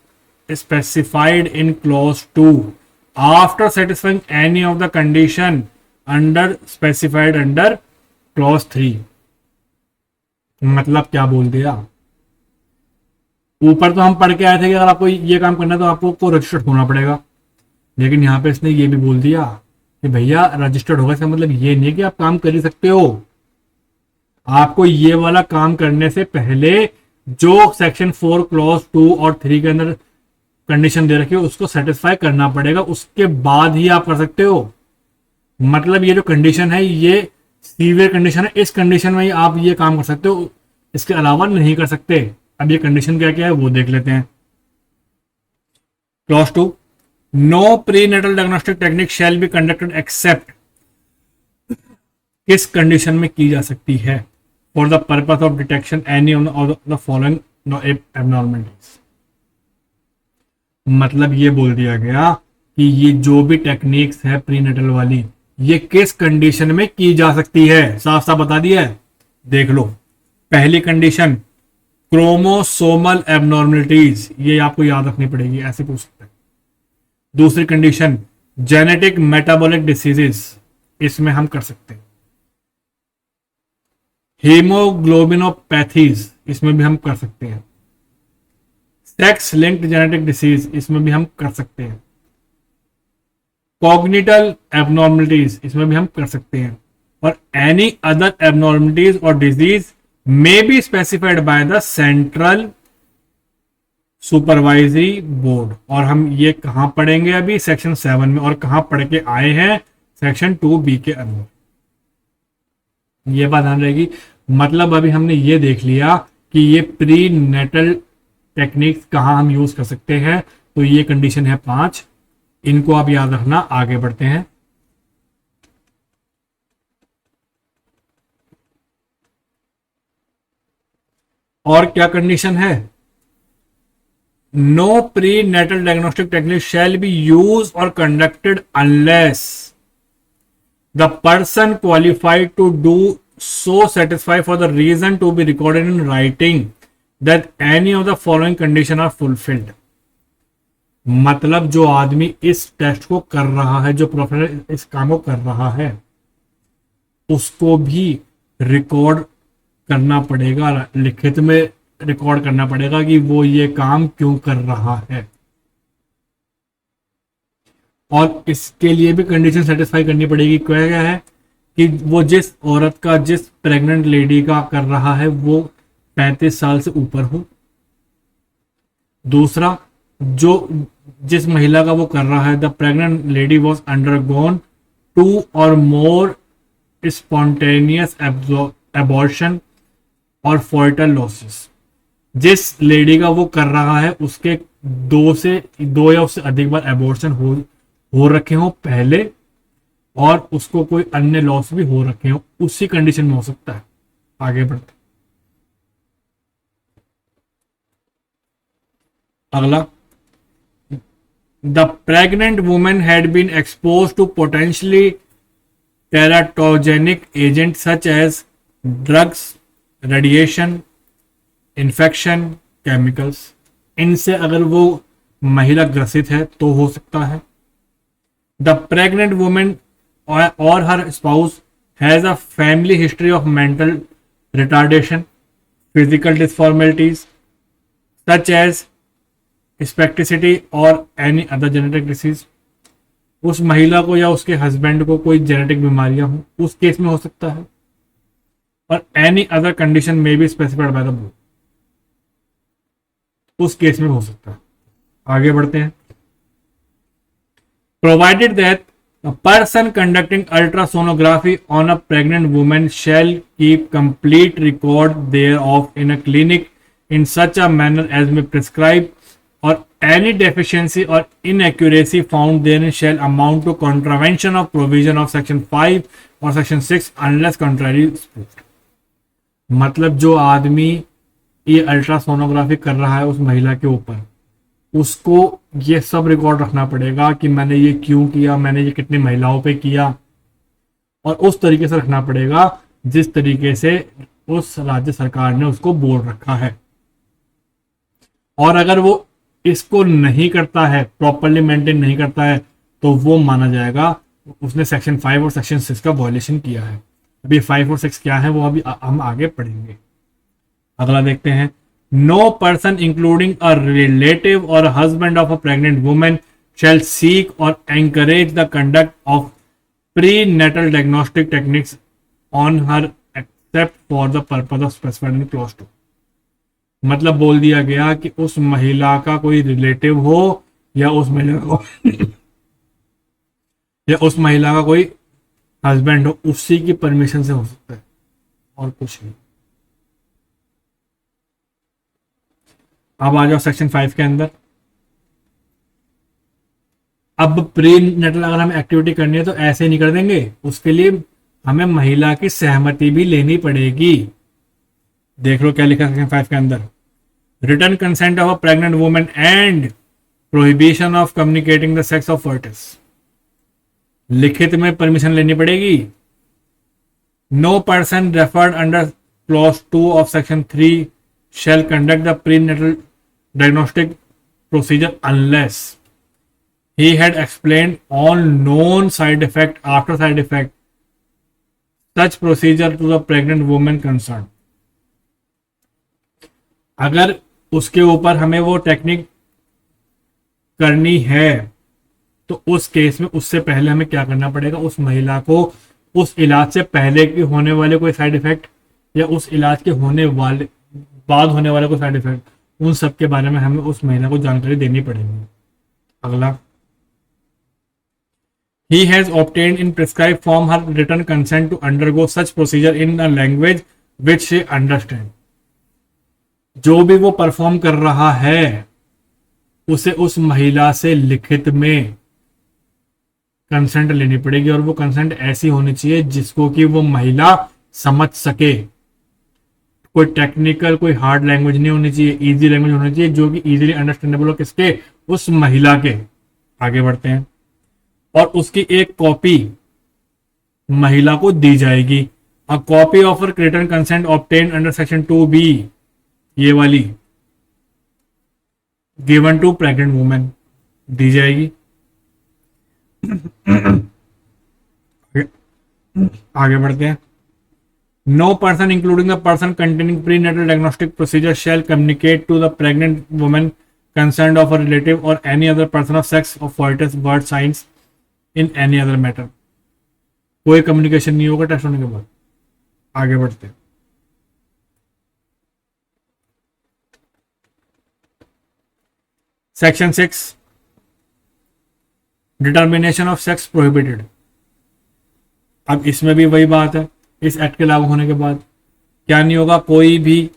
specified in clause 2 after satisfying any of the condition under specified under clause 3। मतलब क्या बोल दिया? ऊपर तो हम पढ़ के आए थे कि अगर आपको ये काम करना है तो आपको रजिस्टर्ड होना पड़ेगा, लेकिन यहाँ पे इसने ये भी बोल दिया कि भैया रजिस्टर्ड होगा। इसका मतलब ये नहीं कि आप काम कर ही सकते हो, आपको ये वाला काम करने से पहले जो सेक्शन 4 क्लॉज 2 और 3 के अंदर कंडीशन दे रखी है उसको सेटिस्फाई करना पड़ेगा, उसके बाद ही आप कर सकते हो। मतलब ये जो कंडीशन है ये सीवियर कंडीशन है, इस कंडीशन में ही आप ये काम कर सकते हो, इसके अलावा नहीं कर सकते। अब ये कंडीशन क्या क्या है वो देख लेते हैं। Clause 2, no pre natal diagnostic technique shall be conducted except, किस कंडीशन में की जा सकती है? For the purpose of detection any of the following abnormalities. मतलब ये बोल दिया गया कि ये जो भी टेक्निक्स है प्रीनेटल वाली, ये किस कंडीशन में की जा सकती है, साफ साफ बता दिया है। देख लो, पहली कंडीशन क्रोमोसोमल एबनॉर्मलिटीज, ये आपको याद रखनी पड़ेगी, ऐसे पूछ सकते हैं। दूसरी कंडीशन जेनेटिक मेटाबॉलिक डिसीजेस, इसमें हम कर सकते हैं। हीमोग्लोबिनोपैथीज, इसमें भी हम कर सकते हैं। सेक्स लिंक्ड जेनेटिक डिसीज, इसमें भी हम कर सकते हैं। कॉग्निटल एबनॉर्मलिटीज, इसमें भी हम कर सकते हैं। और एनी अदर एबनॉर्मलिटीज और disease may be specified by the central supervisory board। और हम ये कहां पढ़ेंगे अभी? सेक्शन 7 में। और कहां पढ़ के आए हैं? सेक्शन 2B के अंदर। ये बात ध्यान रहेगी। मतलब अभी हमने ये देख लिया कि ये प्री नेटल टेक्निक्स कहां हम यूज कर सकते हैं। तो ये कंडीशन है 5, इनको आप याद रखना। आगे बढ़ते हैं। और क्या कंडीशन है? No pre natal diagnostic technique shall be use और conducted unless the person qualified to do so satisfy for the reason to be recorded in writing that any of the following condition are fulfilled. मतलब जो आदमी इस test को कर रहा है, जो प्रोफेसर इस काम को कर रहा है, उसको भी रिकॉर्ड करना पड़ेगा, लिखित में रिकॉर्ड करना पड़ेगा कि वो ये काम क्यों कर रहा है। और इसके लिए भी कंडीशन सेटिस्फाई करनी पड़ेगी। क्या है कि वो जिस औरत का, जिस प्रेग्नेंट लेडी का कर रहा है वो 35 साल से ऊपर हो। दूसरा, जो जिस महिला का वो कर रहा है, the pregnant lady was undergone 2 और मोर स्पॉन्टेनियस एबॉर्शन और फॉइटल लॉसेस। जिस लेडी का वो कर रहा है उसके 2 या उससे अधिक बार एबॉर्शन हो रखे हो पहले, और उसको कोई अन्य लॉस भी हो रखे हो, उसी कंडीशन में हो सकता है। आगे बढ़ते। अगला, the pregnant women had been expose to potentially teratogenic agent such as drugs, radiation, infection, chemicals. इनसे अगर वो महिला ग्रसित है तो हो सकता है. The pregnant woman or her spouse has a family history of mental retardation, physical disformities such as spasticity or any other genetic disease. उस महिला को या उसके हस्बैंड को कोई जेनेटिक बीमारियां हो उस केस में हो सकता है. और एनी अदर कंडीशन में भी स्पेसिफाइड बाय द बोर्ड, उस केस में हो सकता है. आगे बढ़ते हैं. Provided that a person conducting ultrasonography on a pregnant woman shall keep complete record thereof in a clinic in such a manner as may prescribe, or any deficiency or inaccuracy found therein shall amount to contravention of provision of section 5 or section 6 unless contrary is proved. मतलब जो आदमी ये ultrasonography कर रहा है उस महिला के ऊपर, उसको ये सब रिकॉर्ड रखना पड़ेगा कि मैंने ये क्यों किया, मैंने ये कितनी महिलाओं पे किया, और उस तरीके से रखना पड़ेगा जिस तरीके से उस राज्य सरकार ने उसको बोल रखा है. और अगर वो इसको नहीं करता है, प्रॉपरली मेंटेन नहीं करता है, तो वो माना जाएगा उसने सेक्शन 5 और सेक्शन 6 का वायलेशन किया है. अभी 5 और 6 क्या है वो अभी हम आगे पढ़ेंगे. अगला देखते हैं. No person including a relative or a husband of a pregnant woman shall seek or encourage the conduct of prenatal diagnostic techniques on her except for the purpose of specified in clause 2. मतलब बोल दिया गया कि उस महिला का कोई relative हो या उस महिला को या उस महिला का कोई हस्बैंड हो, उसी की परमिशन से हो सकता है और कुछ नहीं. अब आ जाओ सेक्शन 5 के अंदर. अब प्री नेटल अगर हमें एक्टिविटी करनी है तो ऐसे नहीं कर देंगे, उसके लिए हमें महिला की सहमति भी लेनी पड़ेगी. देख लो क्या लिखा सेक्शन 5 के अंदर. Written consent of a pregnant woman and prohibition of communicating the sex of foetus. लिखित में परमिशन लेनी पड़ेगी. No person referred under clause 2 of section 3 shall conduct the prenatal diagnostic procedure unless he had explained all known side effect after side effect such procedure to the pregnant woman concerned. अगर उसके ऊपर हमें वो technique करनी है तो उस case में उससे पहले हमें क्या करना पड़ेगा, उस महिला को उस इलाज से पहले के होने वाले कोई साइड इफेक्ट या उस इलाज के होने वाले बाद होने वाले कोई साइड इफेक्ट, उन सब के बारे में हमें उस महिला को जानकारी देनी पड़ेगी. अगला. He has obtained in prescribed form her written consent to undergo such procedure in a language which she understand. जो भी वो परफॉर्म कर रहा है उसे उस महिला से लिखित में कंसेंट लेनी पड़ेगी, और वो कंसेंट ऐसी होनी चाहिए जिसको कि वो महिला समझ सके. कोई टेक्निकल कोई हार्ड लैंग्वेज नहीं होनी चाहिए, इजी लैंग्वेज होनी चाहिए जो कि इजीली अंडरस्टैंडेबल हो किसके, उस महिला के. आगे बढ़ते हैं. और उसकी एक कॉपी महिला को दी जाएगी. A copy of written consent obtained under section 2B, ये वाली गिवन टू प्रेग्नेंट वुमेन दी जाएगी. आगे बढ़ते हैं. No person, including the person containing prenatal diagnostic procedure, shall communicate to the pregnant woman concerned of a relative or any other person of sex of foetus birth signs in any other matter. कोई communication नहीं होगा test होने के बाद. आगे बढ़ते हैं. Section 6 determination of sex prohibited. अब इसमें भी वही बात है, इस एक्ट के लागू होने के बाद क्या नहीं होगा, कोई भी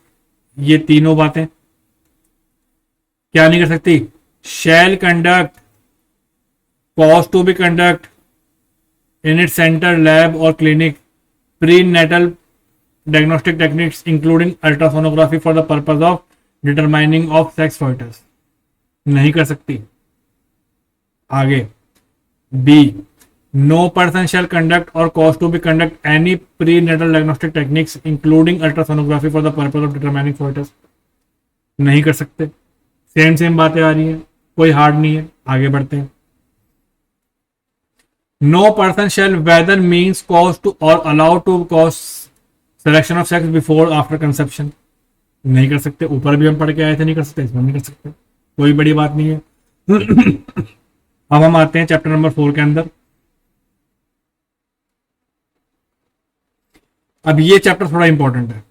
ये तीनों बातें क्या नहीं कर सकती. Shall conduct, cause to be conduct in it centre lab और clinic pre natal diagnostic techniques including ultrasonography for the purpose of determining of sex foetus. नहीं कर सकती. आगे. B. No person shall conduct और cause to be conduct any pre natal diagnostic techniques including ultrasonography for the purpose of determining foetus. नहीं कर सकते। Same same बातें आ रही हैं, कोई हार्ड नहीं है। आगे बढ़ते हैं। No person shall whether means cause to और allow to cause selection of sex before after conception. नहीं कर सकते। ऊपर भी हम पढ़ के आए थे नहीं कर सकते, इसमें नहीं कर सकते, कोई बड़ी बात नहीं है। अब हम आते हैं चैप्टर नंबर 4 के अंदर। अब ये चैप्टर थोड़ा इंपॉर्टेंट है।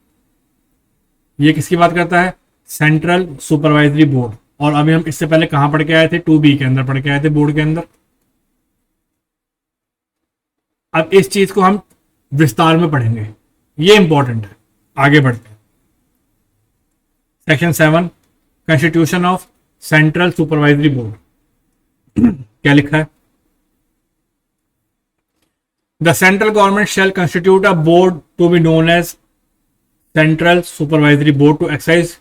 ये किसकी बात करता है? Central supervisory board. और अभी हम इससे पहले कहां पढ़ के आए थे? 2B के अंदर पढ़ के आए थे, बोर्ड के अंदर। अब इस चीज को हम विस्तार में पढ़ेंगे, ये इंपॉर्टेंट है। आगे बढ़ते हैं। Section 7 constitution of central supervisory board. क्या लिखा है? The central government shall constitute a board to be known as central supervisory board to exercise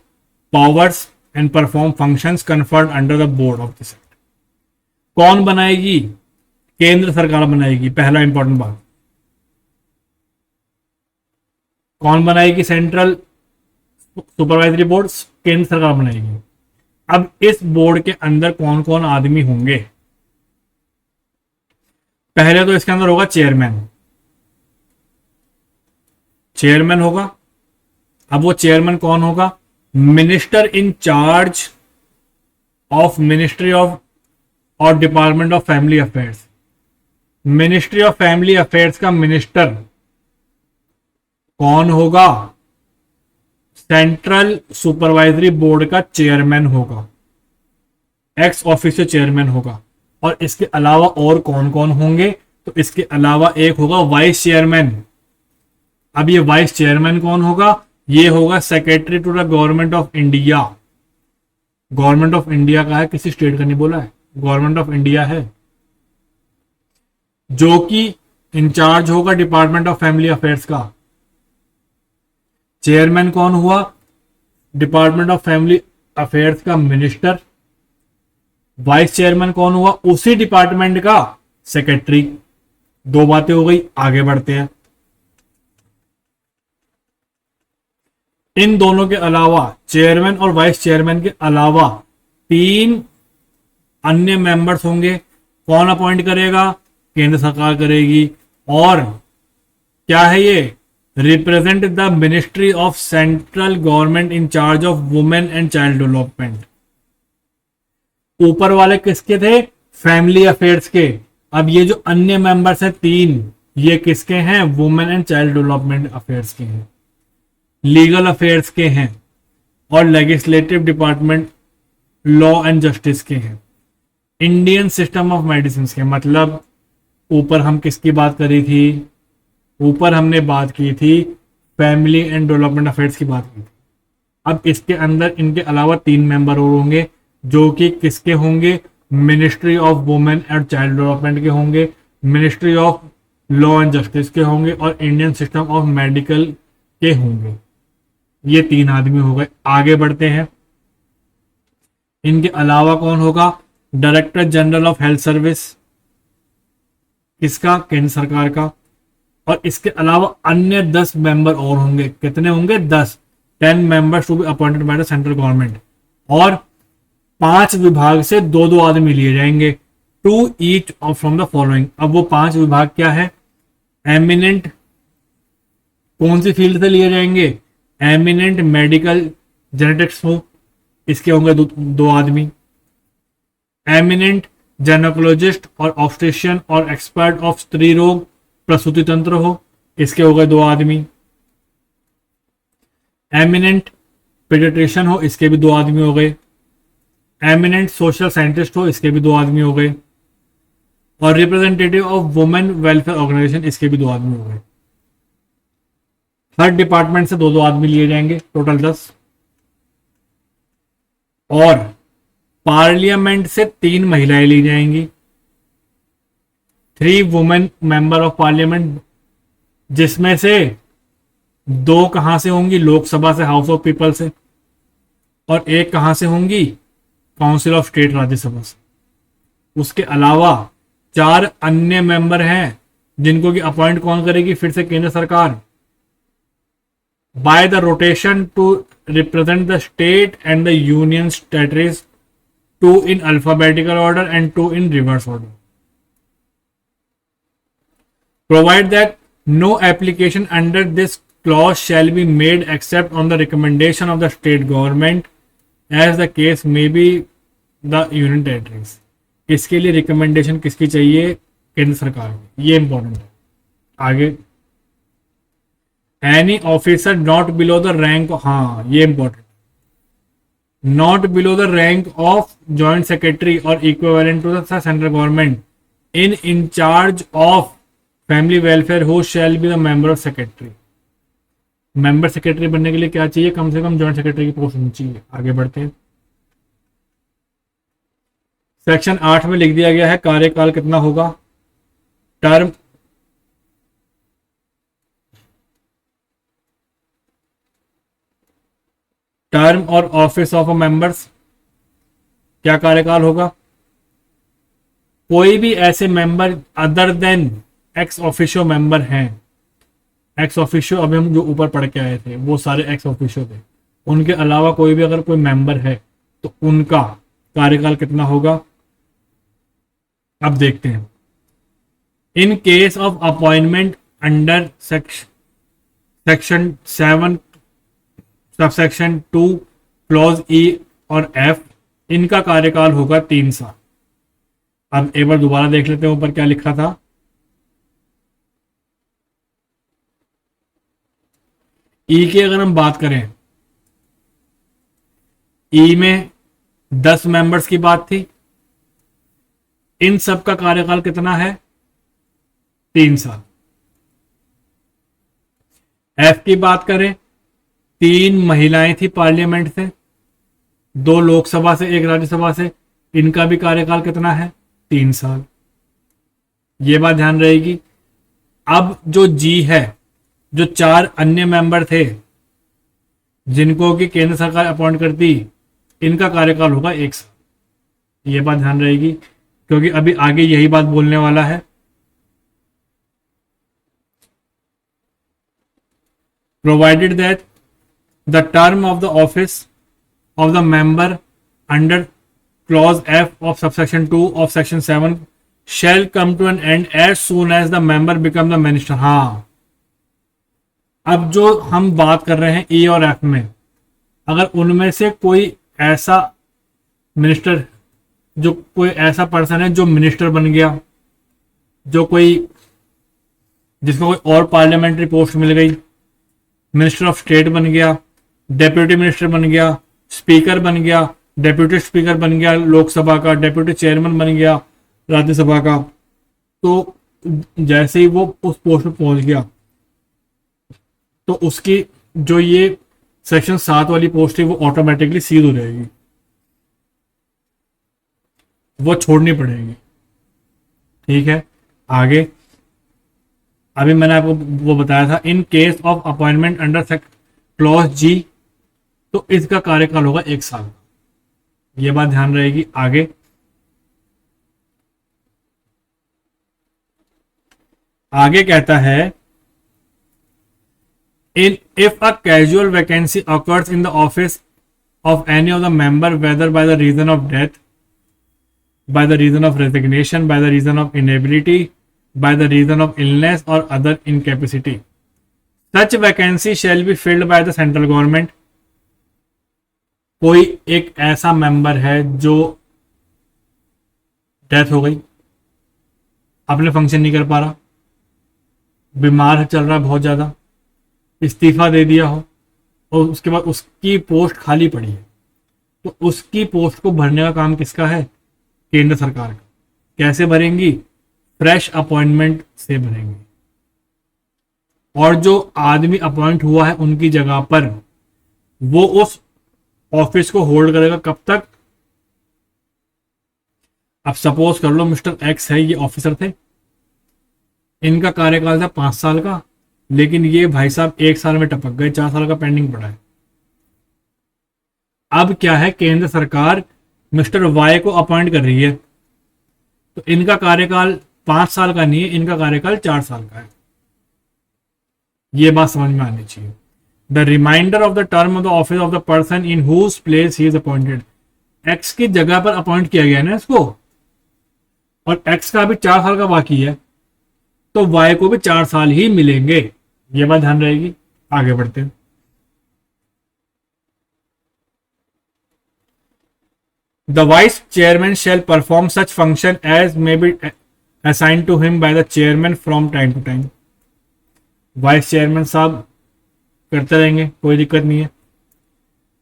powers and perform functions conferred under the board of this act. कौन बनाएगी? केंद्र सरकार बनाएगी। पहला important बात, कौन बनाएगी? सेंट्रल सुपरवाइजरी बोर्ड केंद्र सरकार बनाएगी। अब इस बोर्ड के अंदर कौन कौन आदमी होंगे? पहले तो इसके अंदर होगा चेयरमैन। चेयरमैन होगा। अब वो चेयरमैन कौन होगा? Minister in charge of ministry of और department of family affairs. Ministry of family affairs का मिनिस्टर कौन होगा? सेंट्रल सुपरवाइजरी बोर्ड का चेयरमैन होगा, एक्स ऑफिशियल चेयरमैन होगा। और इसके अलावा और कौन कौन होंगे? तो इसके अलावा एक होगा वाइस चेयरमैन। अब ये वाइस चेयरमैन कौन होगा? ये होगा secretary to the government of India. Government of India का है, किसी स्टेट का नहीं बोला है, गवर्नमेंट ऑफ इंडिया है, जो कि इंचार्ज होगा डिपार्टमेंट ऑफ फैमिली अफेयर्स का। चेयरमैन कौन हुआ? डिपार्टमेंट ऑफ फैमिली अफेयर्स का मिनिस्टर। वाइस चेयरमैन कौन हुआ? उसी डिपार्टमेंट का सेक्रेटरी। दो बातें हो गई। आगे बढ़ते हैं। इन दोनों के अलावा, चेयरमैन और वाइस चेयरमैन के अलावा, 3 अन्य मेंबर्स होंगे। कौन अपॉइंट करेगा? केंद्र सरकार करेगी। और क्या है ये? Represent the ministry of central government in charge of women and child development. ऊपर वाले किसके थे? फैमिली अफेयर्स के। अब ये जो अन्य मेंबर्स हैं 3, ये किसके हैं? Women and child development affairs के हैं, लीगल अफेयर्स के हैं और legislative department law and justice के हैं, इंडियन सिस्टम ऑफ मेडिसिन के। मतलब ऊपर हम किसकी बात करी थी? ऊपर हमने बात की थी फैमिली एंड डेवलपमेंट अफेयर्स की बात की थी। अब इसके अंदर इनके अलावा 3 मेंबर और होंगे, जो कि किसके होंगे? Ministry of women and child development के होंगे, ministry of law and justice के होंगे और इंडियन सिस्टम ऑफ मेडिकल के होंगे। ये 3 आदमी हो गए। आगे बढ़ते हैं। इनके अलावा कौन होगा? Director general of health service. किसका? केंद्र सरकार का। और इसके अलावा अन्य 10 मेंबर और होंगे। कितने होंगे? 10। 10 members to be appointed by the central government. और 5 विभाग से 2-2 आदमी लिए जाएंगे, 2 each of from the following. अब वो 5 विभाग क्या है? एमिनेंट, कौन सी फील्ड से लिए जाएंगे? एमिनेंट मेडिकल जेनेटिक्स हो, इसके होंगे 2 आदमी। एमिनेंट जेनेकोलॉजिस्ट और ऑब्स्टेट्रिशियन और एक्सपर्ट ऑफ स्त्री रोग प्रसूति तंत्र हो, इसके हो गए 2 आदमी। एमिनेंट पीडियाट्रिशियन हो, इसके भी 2 आदमी हो गए। एमिनेंट सोशल साइंटिस्ट हो, इसके भी 2 आदमी हो गए। और representative of women welfare organisation, इसके भी 2 आदमी हो गए। हर डिपार्टमेंट से 2-2 आदमी लिए जाएंगे, टोटल 10। और पार्लियामेंट से 3 महिलाएं ली जाएंगी, 3 वुमेन मेंबर ऑफ पार्लियामेंट, जिसमें से 2 कहां से होंगी? लोकसभा से, हाउस ऑफ पीपल से। और 1 कहां से होंगी? काउंसिल ऑफ स्टेट, राज्यसभा से। उसके अलावा 4 अन्य मेंबर हैं जिनको कि अपॉइंट कौन करेगी, फिर से केंद्र सरकार, by the rotation to represent the state and the union territories, 2 in alphabetical order and 2 in reverse order. Provide that no application under this clause shall be made except on the recommendation of the state government as the case may be the union territories. इसके लिए recommendation किसकी चाहिए, केंद्र सरकार की, ये important है। आगे, any officer not below the rank, हाँ ये important, not below the rank of joint secretary or equivalent to the central government in charge of family welfare who shall be the member of secretary. member secretary बनने के लिए क्या चाहिए, कम से कम joint secretary की पोस्ट होनी चाहिए। आगे बढ़ते हैं, सेक्शन 8 में लिख दिया गया है कार्यकाल कितना होगा, टर्म और ऑफिस ऑफ मेंबर्स, क्या कार्यकाल होगा। कोई भी ऐसे member other than ex officio member हैं, एक्स ऑफिशियो अभी हम जो ऊपर पढ़ के आए थे वो सारे एक्स ऑफिशियो थे, उनके अलावा कोई भी अगर कोई मेंबर है तो उनका कार्यकाल कितना होगा, अब देखते हैं। In case of appointment under section 7 subsection 2 clause ई और एफ, इनका कार्यकाल होगा 3 साल। अब एक बार दोबारा देख लेते हैं ऊपर क्या लिखा था। ई की अगर हम बात करें, ई में 10 मेंबर्स की बात थी, इन सब का कार्यकाल कितना है, 3 साल। एफ की बात करें, 3 महिलाएं थी पार्लियामेंट से, 2 लोकसभा से, 1 राज्यसभा से, इनका भी कार्यकाल कितना है, 3 साल। ये बात ध्यान रहेगी। अब जो जी है, जो 4 अन्य मेंबर थे जिनको कि केंद्र सरकार अपॉइंट करती, इनका कार्यकाल होगा 1 साल। ये बात ध्यान रहेगी क्योंकि अभी आगे यही बात बोलने वाला है। Provided that the term of the office of the member under clause F of subsection 2 of section 7 shall come to an end as soon as the member become the minister। हाँ, अब जो हम बात कर रहे हैं E और F में, अगर उनमें से कोई ऐसा मिनिस्टर, जो कोई ऐसा पर्सन है जो मिनिस्टर बन गया, जो कोई जिसको कोई और पार्लियामेंट्री पोस्ट मिल गई, मिनिस्टर ऑफ स्टेट बन गया, डेप्यूटी मिनिस्टर बन गया, स्पीकर बन गया, डेप्यूटी स्पीकर बन गया लोकसभा का, डेप्यूटी चेयरमैन बन गया राज्यसभा का, तो जैसे ही वो उस पोस्ट पे पहुंच गया तो उसकी जो ये सेक्शन 7 वाली पोस्ट है वो ऑटोमेटिकली सीध हो जाएगी, वो छोड़नी पड़ेगी। ठीक है, आगे अभी मैंने आपको वो बताया था, in case of appointment under clause जी, तो इसका कार्यकाल होगा 1 साल। ये बात ध्यान रहेगी। आगे आगे कहता है, in if a casual vacancy occurs in the office of any of the member whether by the reason of death, by the reason of resignation, by the reason of inability, by the reason of illness or other incapacity, such vacancy shall be filled by the central government। कोई एक ऐसा member है जो death हो गई, अपने function नहीं कर पा रहा, बीमार चल रहा है बहुत ज्यादा, इस्तीफा दे दिया हो और उसके बाद उसकी पोस्ट खाली पड़ी है, तो उसकी पोस्ट को भरने का काम किसका है, केंद्र सरकार का। कैसे भरेंगी, फ्रेश अपॉइंटमेंट से भरेंगे, और जो आदमी अपॉइंट हुआ है उनकी जगह पर वो उस ऑफिस को होल्ड करेगा। कब तक, अब सपोज कर लो मिस्टर एक्स है, ये ऑफिसर थे, इनका कार्यकाल था 5 साल का, लेकिन ये भाई साहब 1 साल में टपक गए, 4 साल का पेंडिंग पड़ा है। अब क्या है, केंद्र सरकार मिस्टर वाई को अपॉइंट कर रही है, तो इनका कार्यकाल 5 साल का नहीं है, इनका कार्यकाल 4 साल का है। ये बात समझ में आनी चाहिए। The reminder of the term of the office of the person in whose place he is appointed, X की जगह पर अपॉइंट किया गया है ना इसको, और एक्स का भी 4 साल का बाकी है, तो वाई को भी 4 साल ही मिलेंगे। ये बात ध्यान रहेगी। आगे बढ़ते हैं। The vice chairman shall perform such function as may be assigned to him by the chairman from time to time. Vice chairman साहब करते रहेंगे, कोई दिक्कत नहीं है।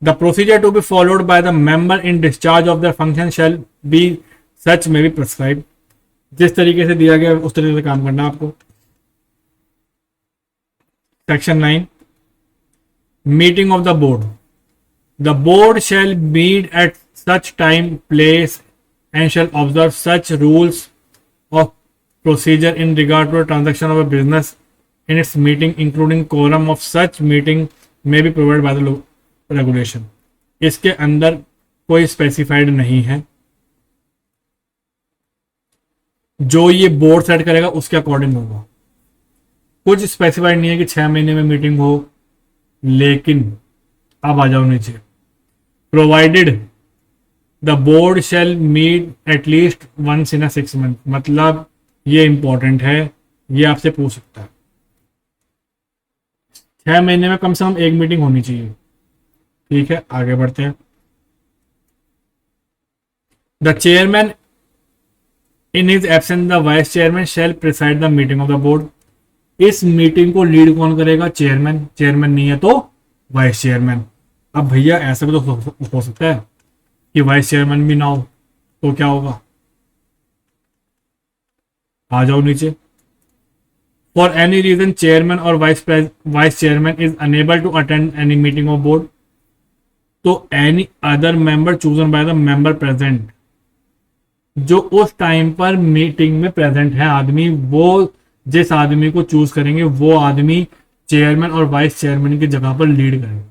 The procedure to be followed by the member in discharge of the function shall be such may be prescribe. जिस तरीके से दिया गया उस तरीके से काम करना आपको। Section 9, meeting of the board. The board shall meet at such time place and shall observe such rules of procedure in regard to transaction of a business in its meeting including quorum of such meeting may be provided by the regulation। इसके अंदर कोई specified नहीं है, जो ये board set करेगा उसके according होगा। कुछ स्पेसिफाइड नहीं है कि 6 महीने में मीटिंग हो, लेकिन अब आ जाओ नीचे। Provided the board shall meet at least once in a 6 month, मतलब ये इंपॉर्टेंट है, ये आपसे पूछ सकता है। 6 महीने में कम से कम एक मीटिंग होनी चाहिए। ठीक है, आगे बढ़ते हैं। The chairman in his absence the vice chairman shall preside the meeting of the board. इस मीटिंग को लीड कौन करेगा? चेयरमैन। चेयरमैन नहीं है तो वाइस चेयरमैन। अब भैया ऐसा भी तो हो सकता है कि वाइस चेयरमैन भी ना हो, तो क्या होगा? आ जाओ नीचे। For any reason, chairman or vice chairman is unable to attend any meeting of board, तो any other member chosen by the member present, जो उस टाइम पर मीटिंग में प्रेजेंट है आदमी, वो जिस आदमी को चूज करेंगे वो आदमी चेयरमैन और वाइस चेयरमैन की जगह पर लीड करेंगे।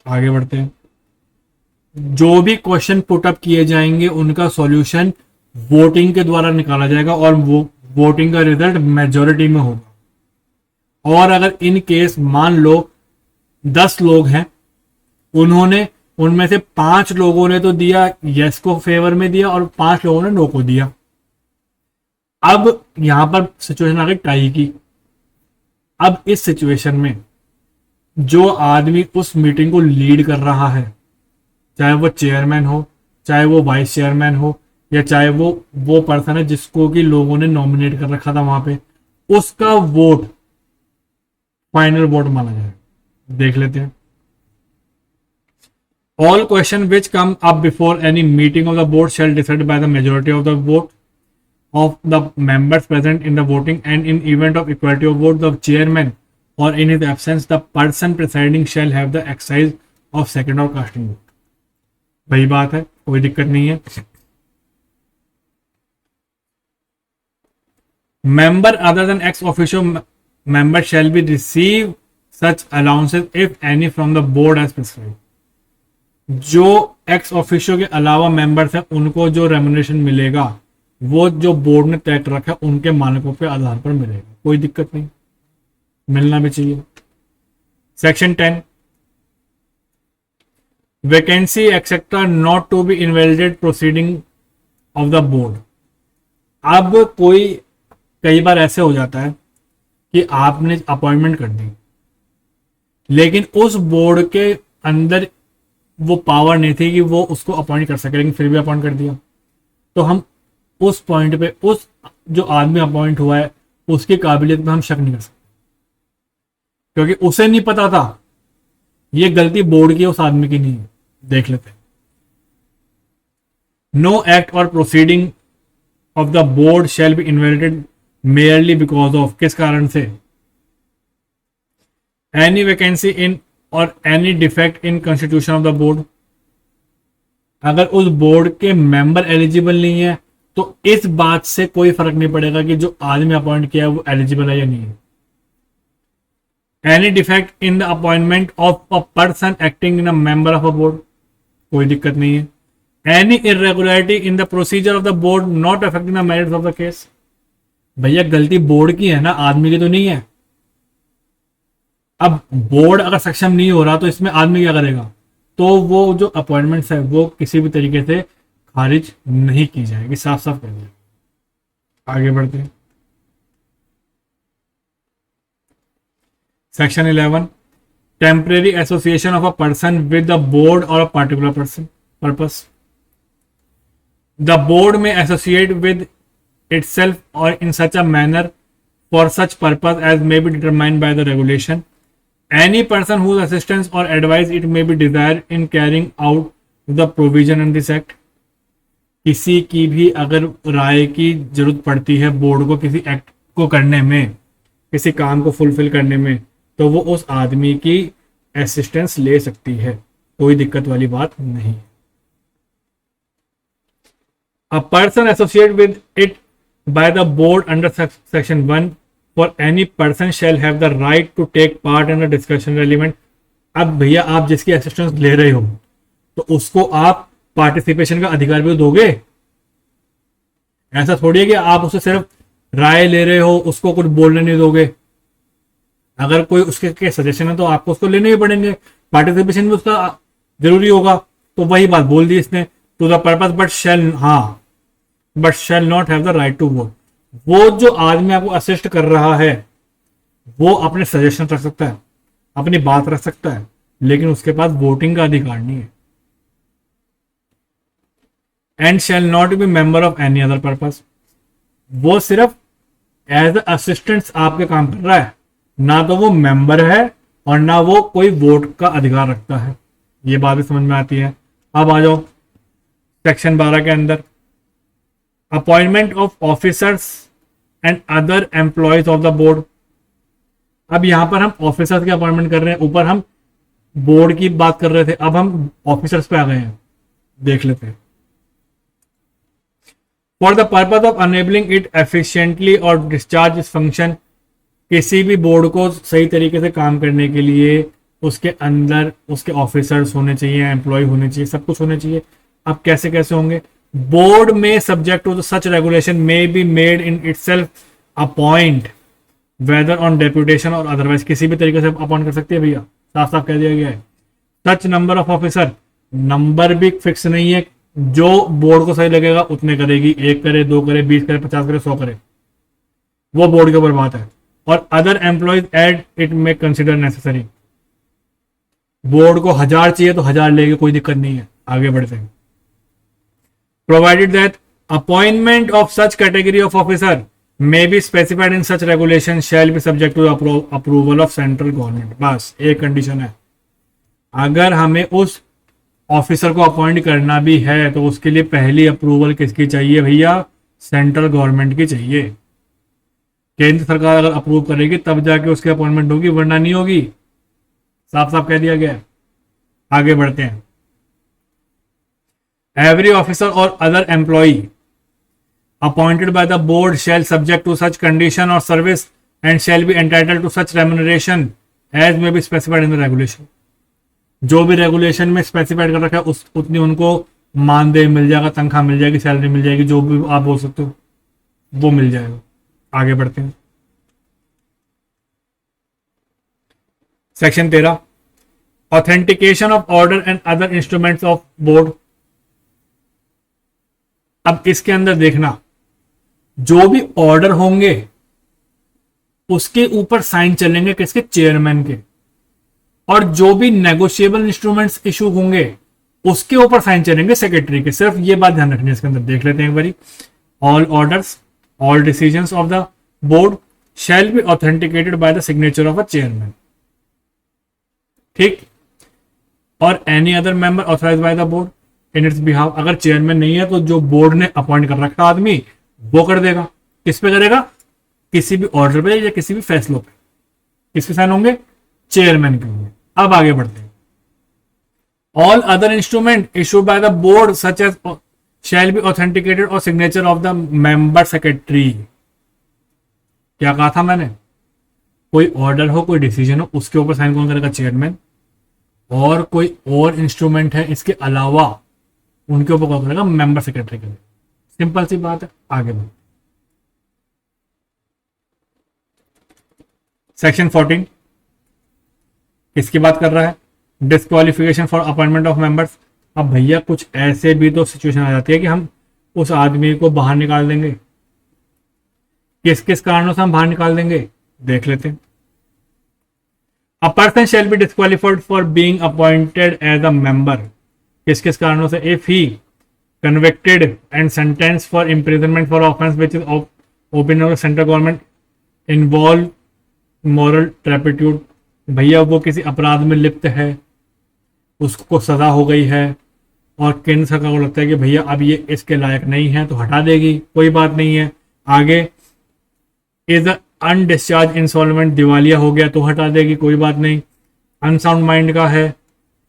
आगे बढ़ते हैं। जो भी क्वेश्चन पुट अप किए जाएंगे उनका सॉल्यूशन वोटिंग के द्वारा निकाला जाएगा और वो वोटिंग का रिजल्ट मेजॉरिटी में होगा। और अगर इन केस मान लो 10 लोग हैं, उन्होंने उनमें से 5 लोगों ने तो दिया यस को फेवर में दिया और 5 लोगों ने नो को दिया। अब यहां पर सिचुएशन आ गई टाई की। अब इस सिचुएशन में जो आदमी उस मीटिंग को लीड कर रहा है, चाहे वो चेयरमैन हो, चाहे वो वाइस चेयरमैन हो, या चाहे वो पर्सन है जिसको कि लोगों ने नॉमिनेट कर रखा था वहां पे, उसका वोट फाइनल वोट माना जाएगा। देख लेते हैं। All question which come up before any meeting of the board shall decided by the majority of the vote of the members present in the voting and in event of equality of vote the chairman और in his absence the person presiding shall have the exercise of second और casting vote. वही बात है, कोई दिक्कत नहीं है। Member other than ex officio member shall be receive such allowances if any from the board as prescribed। जो ex officio के अलावा मेंबर्स हैं उनको जो रेम्युनरेशन मिलेगा वो जो बोर्ड ने तय कर रखा है उनके मानकों के आधार पर मिलेगा, कोई दिक्कत नहीं, मिलना भी चाहिए। Section 10, vacancy etcetera not to be invalidate proceeding of the board. अब कई बार ऐसे हो जाता है कि आपने अपॉइंटमेंट कर दी, लेकिन उस बोर्ड के अंदर वो पावर नहीं थी कि वो उसको अपॉइंट कर सके, लेकिन फिर भी अपॉइंट कर दिया। तो हम उस पॉइंट पे उस जो आदमी अपॉइंट हुआ है उसकी काबिलियत में हम शक नहीं कर सकते, क्योंकि उसे नहीं पता था। ये गलती बोर्ड की, उस आदमी की नहीं है। देख लेते हैं। नो एक्ट और proceeding of the board shall be invalidated merely because of, किस कारण से? एनी वैकेंसी इन और any defect in constitution of the board. अगर उस बोर्ड के मेंबर एलिजिबल नहीं है तो इस बात से कोई फर्क नहीं पड़ेगा कि जो आदमी अपॉइंट किया है वो एलिजिबल है या नहीं है। Any defect in the appointment of a person acting in a member of a board, कोई दिक्कत नहीं है। Any irregularity in the procedure of the board not affecting the merits of the case. भैया गलती बोर्ड की है ना, आदमी की तो नहीं है। अब बोर्ड अगर सक्षम नहीं हो रहा तो इसमें आदमी क्या करेगा? तो वो जो अपॉइंटमेंट्स है वो किसी भी तरीके से खारिज नहीं की जाएगी, साफ साफ कर दिया। आगे बढ़ते हैं। Section 11, temporary association of a person with the board और a particular person purpose. The board may associate with itself or in such a manner for such purpose as may be determined by the regulation. Any person whose assistance or advice it may be desired in carrying out the provision in this act. किसी की भी अगर राय की जरूरत पड़ती है board को किसी एक्ट को करने में, किसी काम को फुलफिल करने में, तो वो उस आदमी की असिस्टेंस ले सकती है, कोई दिक्कत वाली बात नहीं। A person associated with it by the board under section 1 for any person shall have the right to take part in the discussion relevant। अब भैया आप जिसकी असिस्टेंस ले रहे हो तो उसको आप पार्टिसिपेशन का अधिकार भी दोगे। ऐसा थोड़ी है कि आप उससे सिर्फ राय ले रहे हो, उसको कुछ बोलने नहीं दोगे। अगर कोई उसके सजेशन है तो आपको उसको लेने ही पड़ेंगे, पार्टिसिपेशन भी उसका जरूरी होगा। तो वही बात बोल दी इसने, to the purpose but shall not have the right to vote. वो जो आदमी आपको असिस्ट कर रहा है वो अपने सजेशन रख सकता है, अपनी बात रख सकता है, लेकिन उसके पास वोटिंग का अधिकार नहीं है। And shall not be member of any other purpose. वो सिर्फ एज असिस्टेंट आपके काम कर रहा है, ना तो वो मेंबर है और ना वो कोई वोट का अधिकार रखता है। ये बात भी समझ में आती है। अब आ जाओ सेक्शन 12 के अंदर, appointment of officers and other employees of the board. अब यहां पर हम ऑफिसर्स की अपॉइंटमेंट कर रहे हैं, ऊपर हम बोर्ड की बात कर रहे थे, अब हम ऑफिसर्स पे आ गए हैं। देख लेते हैं। For the purpose of enabling it efficiently और डिस्चार्ज इस फंक्शन। किसी भी बोर्ड को सही तरीके से काम करने के लिए उसके अंदर उसके ऑफिसर्स होने चाहिए, एम्प्लॉय होने चाहिए, सब कुछ होने चाहिए। अब कैसे कैसे होंगे? बोर्ड में subject to such regulation may be made in itself appoint whether on deputation or otherwise. किसी भी तरीके से अपॉइंट कर सकती है भैया, साफ साफ कह दिया गया है। सच नंबर ऑफ ऑफिसर, नंबर भी फिक्स नहीं है, जो बोर्ड को सही लगेगा उतने करेगी, 1 करे, 2 करे, 20 करे, 50 करे, 100 करे, वो बोर्ड के ऊपर बात है। और other employees as it may consider necessary. Board को 1000 चाहिए तो 1000 लेके कोई दिक्कत नहीं है। आगे बढ़ते हैं। Provided that appointment of such category of officer may be specified in such regulation shall be subject to approval of central government। बस एक कंडीशन है, अगर हमें उस ऑफिसर को अपॉइंट करना भी है तो उसके लिए पहली अप्रूवल किसकी चाहिए भैया? सेंट्रल गवर्नमेंट की चाहिए। केंद्र सरकार अगर अप्रूव करेगी तब जाके उसकी अपॉइंटमेंट होगी, वरना नहीं होगी। साफ साफ कह दिया गया है। आगे बढ़ते हैं। एवरी ऑफिसर और other employee appointed by the board shall subject to such condition or service and shall be entitled to such remuneration as may be specified in the regulation। जो भी रेगुलेशन में स्पेसिफाइड कर रखा है उस उतनी उनको मानदेय मिल जाएगा, तनख्वाह मिल जाएगी, सैलरी मिल जाएगी, जो भी आप बोल सकते हो वो मिल जाएगा। आगे बढ़ते हैं। Section 13, authentication of order and other instruments of board. अब इसके अंदर देखना, जो भी ऑर्डर होंगे उसके ऊपर साइन चलेंगे किसके? चेयरमैन के। और जो भी नेगोशिएबल इंस्ट्रूमेंट्स इशू होंगे उसके ऊपर साइन चलेंगे सेक्रेटरी के। सिर्फ ये बात ध्यान रखनी है। इसके अंदर देख लेते हैं एक बारी। All orders, all decisions of the board shall be authenticated by the signature of a chairman. ठीक। और any other member authorised bye the board in its behalf. अगर चेयरमैन नहीं है तो जो बोर्ड ने अपॉइंट कर रखा आदमी वो कर देगा। किस पे करेगा? किसी भी ऑर्डर पे या किसी भी फैसलों पे किसके साइन होंगे? चेयरमैन के होंगे। अब आगे बढ़ते हैं। All other instrument issued by the board such as shall be authenticated और signature of the member secretary. क्या कहा था मैंने? कोई ऑर्डर हो, कोई डिसीजन हो, उसके ऊपर साइन कौन करेगा? चेयरमैन। और कोई और इंस्ट्रूमेंट है इसके अलावा उनके ऊपर कॉल करेगा मेंबर सेक्रेटरी के लिए। सिंपल सी बात है, आगे बढ़ो। सेक्शन 14 किसकी बात कर रहा है? Disqualification for appointment of members. अब भैया कुछ ऐसे भी तो सिचुएशन आ जाती है कि हम उस आदमी को बाहर निकाल देंगे। किस किस कारणों से हम बाहर निकाल देंगे देख लेते हैं। A person shall be disqualified for being appointed as a member. किस किस कारणों से? If he convicted and sentenced for imprisonment for offense which is open of the central government involve moral turpitude। भैया वो किसी अपराध में लिप्त है, उसको सजा हो गई है और केंद्र सरकार को लगता है कि भैया अब ये इसके लायक नहीं है तो हटा देगी, कोई बात नहीं है। आगे इज अनडिस्चार्ज इंसॉल्वेंट, दिवालिया हो गया तो हटा देगी, कोई बात नहीं। अनसाउंड माइंड का है,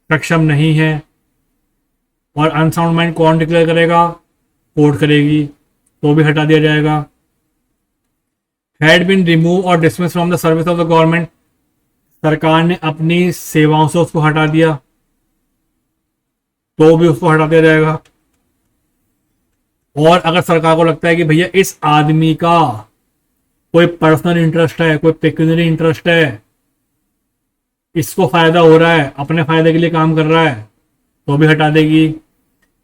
सक्षम नहीं है, और अनसाउंड माइंड कौन डिक्लेयर करेगा? कोर्ट करेगी, तो भी हटा दिया जाएगा। हैड बीन रिमूव और dismiss from the service of the government, सरकार ने अपनी सेवाओं से उसको हटा दिया, तो भी उसको हटा दिया जाएगा। और अगर सरकार को लगता है कि भैया इस आदमी का कोई पर्सनल इंटरेस्ट है, कोई पेक्यूनरी इंटरेस्ट है, इसको फायदा हो रहा है, अपने फायदे के लिए काम कर रहा है, तो भी हटा देगी।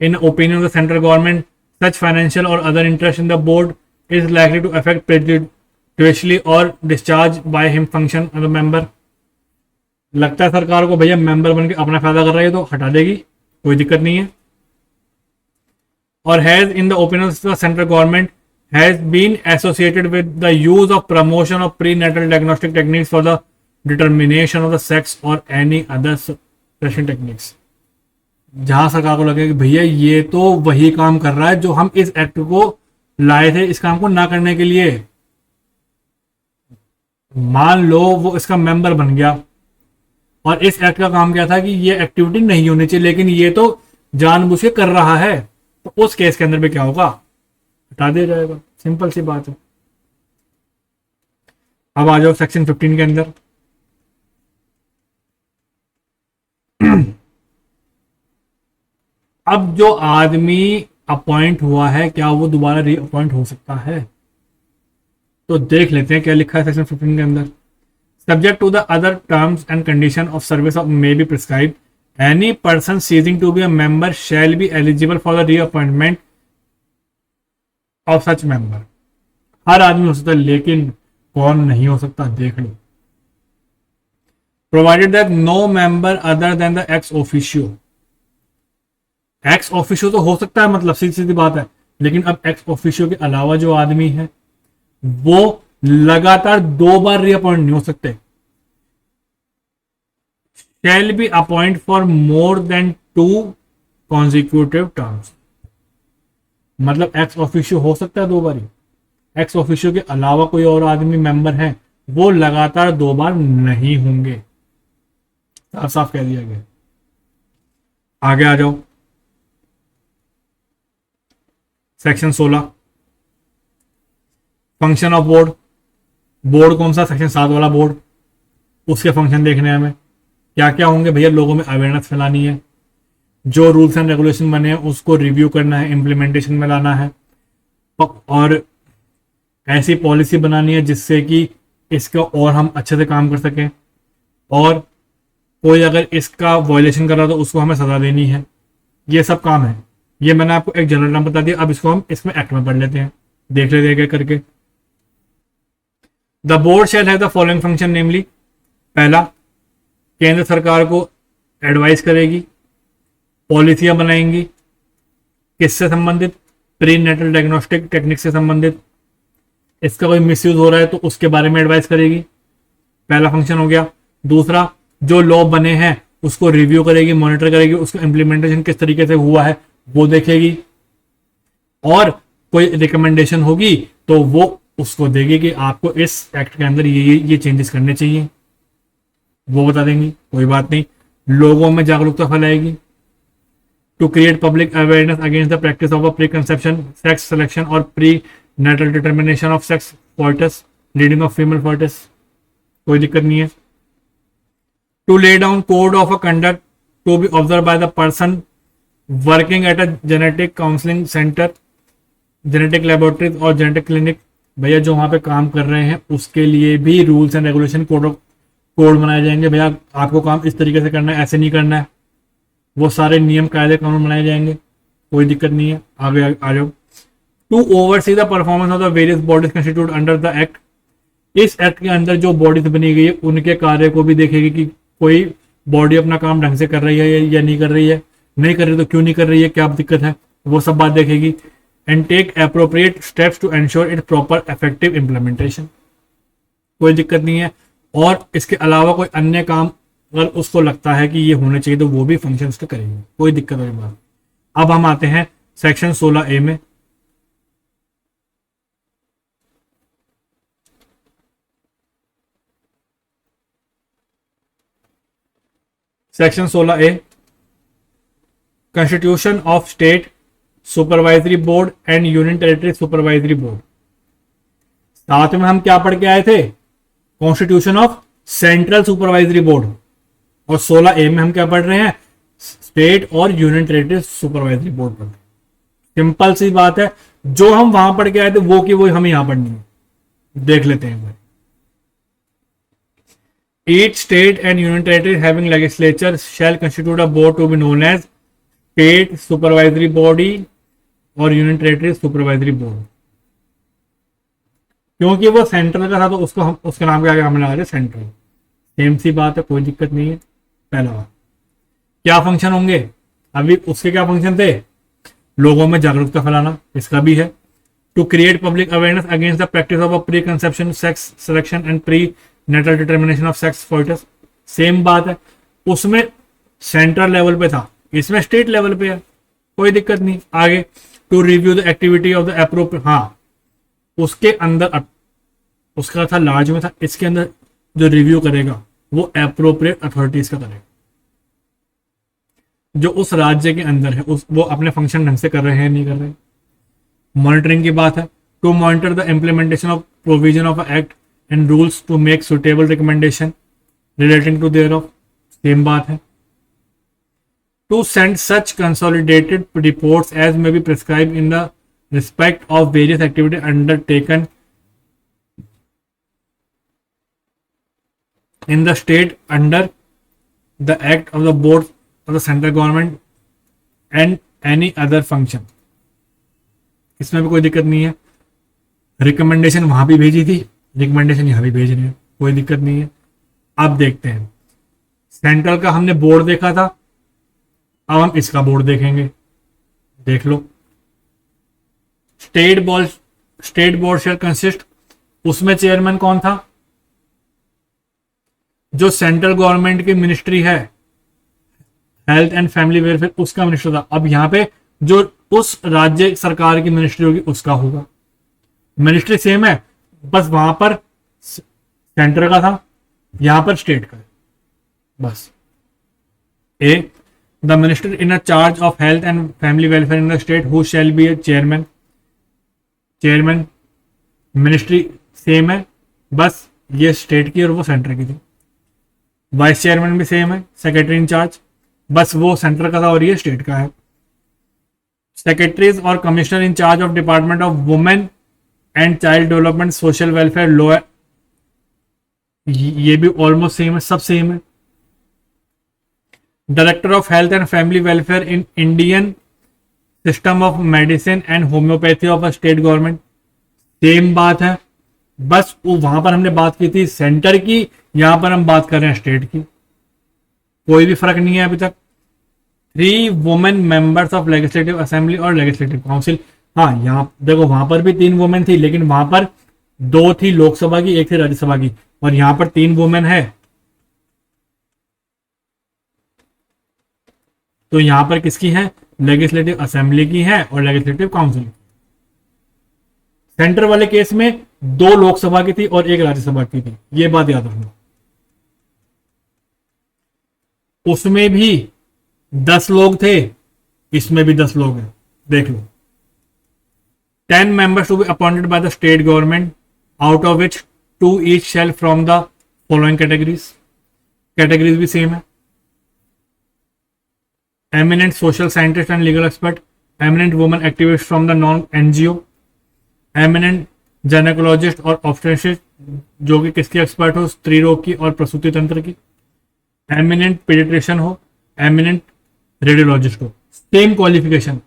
In opinion of the central government such financial और other interest in the board is likely to affect prejudicially और discharge by him function of the member. लगता है सरकार को भैया मेंबर बन के अपना फायदा कर रहा है तो हटा देगी, कोई दिक्कत नहीं है। और has in the opinion of the central government has been associated with the use of promotion of pre natal diagnostic techniques for the determination of the sex or any other suppression techniques. जहां सरकार को लगे कि भैया ये तो वही काम कर रहा है जो हम इस एक्ट को लाए थे इस काम को ना करने के लिए। मान लो वो इसका मेंबर बन गया और इस एक्ट का काम क्या था कि ये एक्टिविटी नहीं होनी चाहिए, लेकिन ये तो जानबूझ के कर रहा है, तो उस केस के अंदर भी क्या होगा? हटा दिया जाएगा। सिंपल सी बात है। अब आ जाओ सेक्शन 15 के अंदर। अब जो आदमी अपॉइंट हुआ है क्या वो दोबारा रीअपॉइंट हो सकता है? तो देख लेते हैं क्या लिखा है सेक्शन 15 के अंदर। Subject to the other terms and condition of service of may be prescribe, any person ceasing to be a member shall be eligible for the reappointment of such member. हर आदमी हो सकता है, लेकिन कौन नहीं हो सकता देख लो। Provided that no member other than the ex officio. Ex officio तो हो सकता है, मतलब सीधी सीधी बात है, लेकिन अब एक्स ऑफिशियो के अलावा जो आदमी है वो लगातार 2 बार रीअपॉइंट नहीं हो सकते। Shall be appoint for more than 2 consecutive terms. मतलब एक्स ऑफिशियो हो सकता है 2 बार ही, एक्स ऑफिशियो के अलावा कोई और आदमी मेंबर है वो लगातार 2 बार नहीं होंगे। साफ साफ कह दिया गया। आगे आ जाओ section 16 function of board. Board कौन सा? सेक्शन 7 वाला बोर्ड। उसके फंक्शन देखने हमें क्या क्या होंगे भैया। लोगों में अवेयरनेस फैलानी है, जो रूल्स एंड रेगुलेशन बने हैं उसको रिव्यू करना है, इम्प्लीमेंटेशन में लाना है, और ऐसी पॉलिसी बनानी है जिससे कि इसका और हम अच्छे से काम कर सकें, और कोई अगर इसका वायलेशन कर रहा तो उसको हमें सजा देनी है। ये सब काम है। ये मैंने आपको एक जनरल नाम बता दिया, अब इसको हम इसमें एक्ट में पढ़ लेते हैं, देख लेते हैं करके। The board shall have the following function, namely पहला, केंद्र सरकार को एडवाइस करेगी, पॉलिसियां बनाएंगी, किससे संबंधित? प्री नेटल डायग्नोस्टिक टेक्निक से संबंधित। इसका कोई मिसयूज हो रहा है तो उसके बारे में एडवाइस करेगी, पहला फंक्शन हो गया। दूसरा, जो लॉ बने हैं उसको रिव्यू करेगी, मॉनिटर करेगी, उसका इम्प्लीमेंटेशन किस तरीके से हुआ है वो देखेगी, और कोई रिकमेंडेशन होगी तो वो उसको देगी कि आपको इस एक्ट के अंदर ये चेंजेस करने चाहिए, वो बता देंगी, कोई बात नहीं। लोगों में जागरूकता फैलाएगी, to create public awareness against the practice of a pre conception sex selection और pre natal determination of sex foetus, leading of female foetus, कोई दिक्कत नहीं है। To lay down code of a conduct to be observe by the person working at a genetic counselling centre, genetic laboratories और genetic clinic, भैया जो वहां पे काम कर रहे हैं उसके लिए भी रूल्स एंड रेगुलेशन कोड बनाए जाएंगे। भैया आपको काम इस तरीके से करना है, ऐसे नहीं करना है, वो सारे नियम कायदे कानून बनाए जाएंगे, कोई दिक्कत नहीं है। आगे आ जाओ। To oversee the performance of the various bodies constitute under the act, इस एक्ट के अंदर जो बॉडीज बनी गई है उनके कार्य को भी देखेगी कि कोई बॉडी अपना काम ढंग से कर रही है या नहीं कर रही है, नहीं कर रही तो क्यों नहीं कर रही है, क्या दिक्कत है, वो सब बात देखेगी। And take appropriate steps to ensure it proper effective implementation, कोई दिक्कत नहीं है। और इसके अलावा कोई अन्य काम अगर उसको लगता है कि ये होने चाहिए तो वो भी फंक्शन उसके करेंगे, कोई दिक्कत वाली बात। अब हम आते हैं सेक्शन 16A में। Section 16A, constitution of state supervisory board and union territory supervisory board. साथ में हम क्या पढ़ के आए थे, constitution of central supervisory board, और 16A में हम क्या पढ़ रहे हैं, स्टेट और यूनियन टेरिटरी सुपरवाइजरी बोर्ड पढ़ रहे हैं। सिंपल सी बात है, जो हम वहां पढ़ के आए थे वो की वो हमें यहां पढ़नी है, देख लेते हैं। Each state and union territory having legislature shall constitute a board to be known as State Supervisory Body और Union Territory Supervisory Board। क्योंकि वो सेंट्रल का था तो उसको हम उसके नाम के आगे हमने लगा दिया सेंट्रल, सेम सी बात है, कोई दिक्कत नहीं है। पहला बात, क्या फंक्शन होंगे, अभी उसके क्या फंक्शन थे, लोगों में जागरूकता फैलाना, इसका भी है। To create public awareness against the practice of pre conception sex selection and pre natal determination of sex foetus, same बात है, उसमें सेंट्रल लेवल पे था, इसमें स्टेट लेवल पे है, कोई दिक्कत नहीं। आगे, to review the activity of the appropriate, हाँ उसके अंदर उसका था लार्ज में था, इसके अंदर जो रिव्यू करेगा वो अप्रोप्रिएट अथॉरिटीज का करेगा, जो उस राज्य के अंदर है, वो अपने फंक्शन ढंग से कर रहे हैं नहीं कर रहे। मॉनिटरिंग की बात है, to monitor the implementation of provision of act and rules to make suitable recommendation relating to thereof, same बात है। To send such consolidated reports as may be prescribed in the respect of various activities undertaken in the state under the act of the board of the central government and any other function, इसमें भी कोई दिक्कत नहीं है। Recommendation वहां भी भेजी थी, रिकमेंडेशन यहां भी भेज रहे हैं, कोई दिक्कत नहीं है। अब देखते हैं, सेंट्रल का हमने बोर्ड देखा था, अब हम इसका बोर्ड देखेंगे, देख लो। स्टेट बोर्ड शेल कंसिस्ट, उसमें चेयरमैन कौन था, जो सेंट्रल गवर्नमेंट की मिनिस्ट्री है हेल्थ एंड फैमिली वेलफेयर, उसका मिनिस्टर था। अब यहां पे जो उस राज्य सरकार की मिनिस्ट्री होगी उसका होगा, मिनिस्ट्री सेम है, बस वहां पर सेंटर का था, यहां पर स्टेट का है, बस। A, the minister in a charge of health and family welfare in the state who shall be a chairman, chairman ministry same है, बस ये स्टेट की और वो सेंटर की थी। वाइस चेयरमैन भी सेम है, सेक्रेटरी इंचार्ज, बस वो सेंटर का था और ये स्टेट का है। सेक्रेटरीज और commissioner in charge of department of women and child development social welfare law, ये भी ऑलमोस्ट सेम है, सब सेम है। Director of health and family welfare in Indian system of medicine and homoeopathy of a state government, same बात है, बस वो वहां पर हमने बात की थी सेंटर की, यहां पर हम बात कर रहे हैं स्टेट की, कोई भी फर्क नहीं है अभी तक। 3 women members of legislative assembly और लेजिस्लेटिव काउंसिल, हाँ यहां देखो वहां पर भी 3 वुमेन थी, लेकिन वहां पर 2 थी लोकसभा की, 1 थी राज्यसभा की, और यहां पर 3 वुमेन है, तो यहां पर किसकी है, लेजिस्लेटिव असेंबली की है और लेजिस्लेटिव काउंसिल। सेंटर वाले केस में 2 लोकसभा की थी और 1 राज्यसभा की थी, ये बात याद रखना। उसमें भी 10 लोग थे, इसमें भी 10 लोग हैं, देख लो। 10 members to be appointed by the state government, out of which 2 each shall from the following categories, categories भी सेम है। eminent social scientist and legal expert, eminent woman activist from the non-NGO, eminent gynecologist और obstetrician जो कि किसकी expert हो, स्त्री रोग की और प्रसूति तंत्र की, eminent pediatrician हो, eminent रेडियोलॉजिस्ट हो, सेम क्वालिफिकेशन।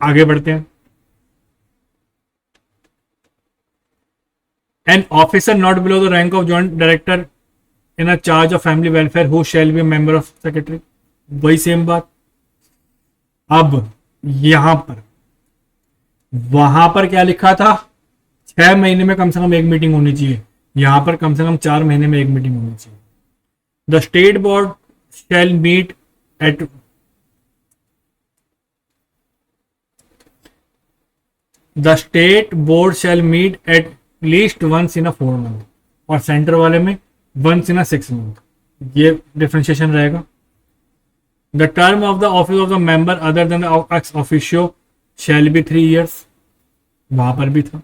आगे बढ़ते हैं। An officer not below the rank of joint director in a charge of family welfare who shall B member of secretary, वही सेम बात। अब यहां पर वहां पर क्या लिखा था, 6 महीने में कम से कम एक मीटिंग होनी चाहिए, यहां पर कम से कम 4 महीने में एक मीटिंग होनी चाहिए। The state board shall meet at the state board shall meet at least once in a 4 month, और सेंटर वाले में वंस इन अ 6 मंथ, ये डिफरेंशिएशन रहेगा। The term of the office of the member other than the ex officio shall be 3 years, वहां पर भी था।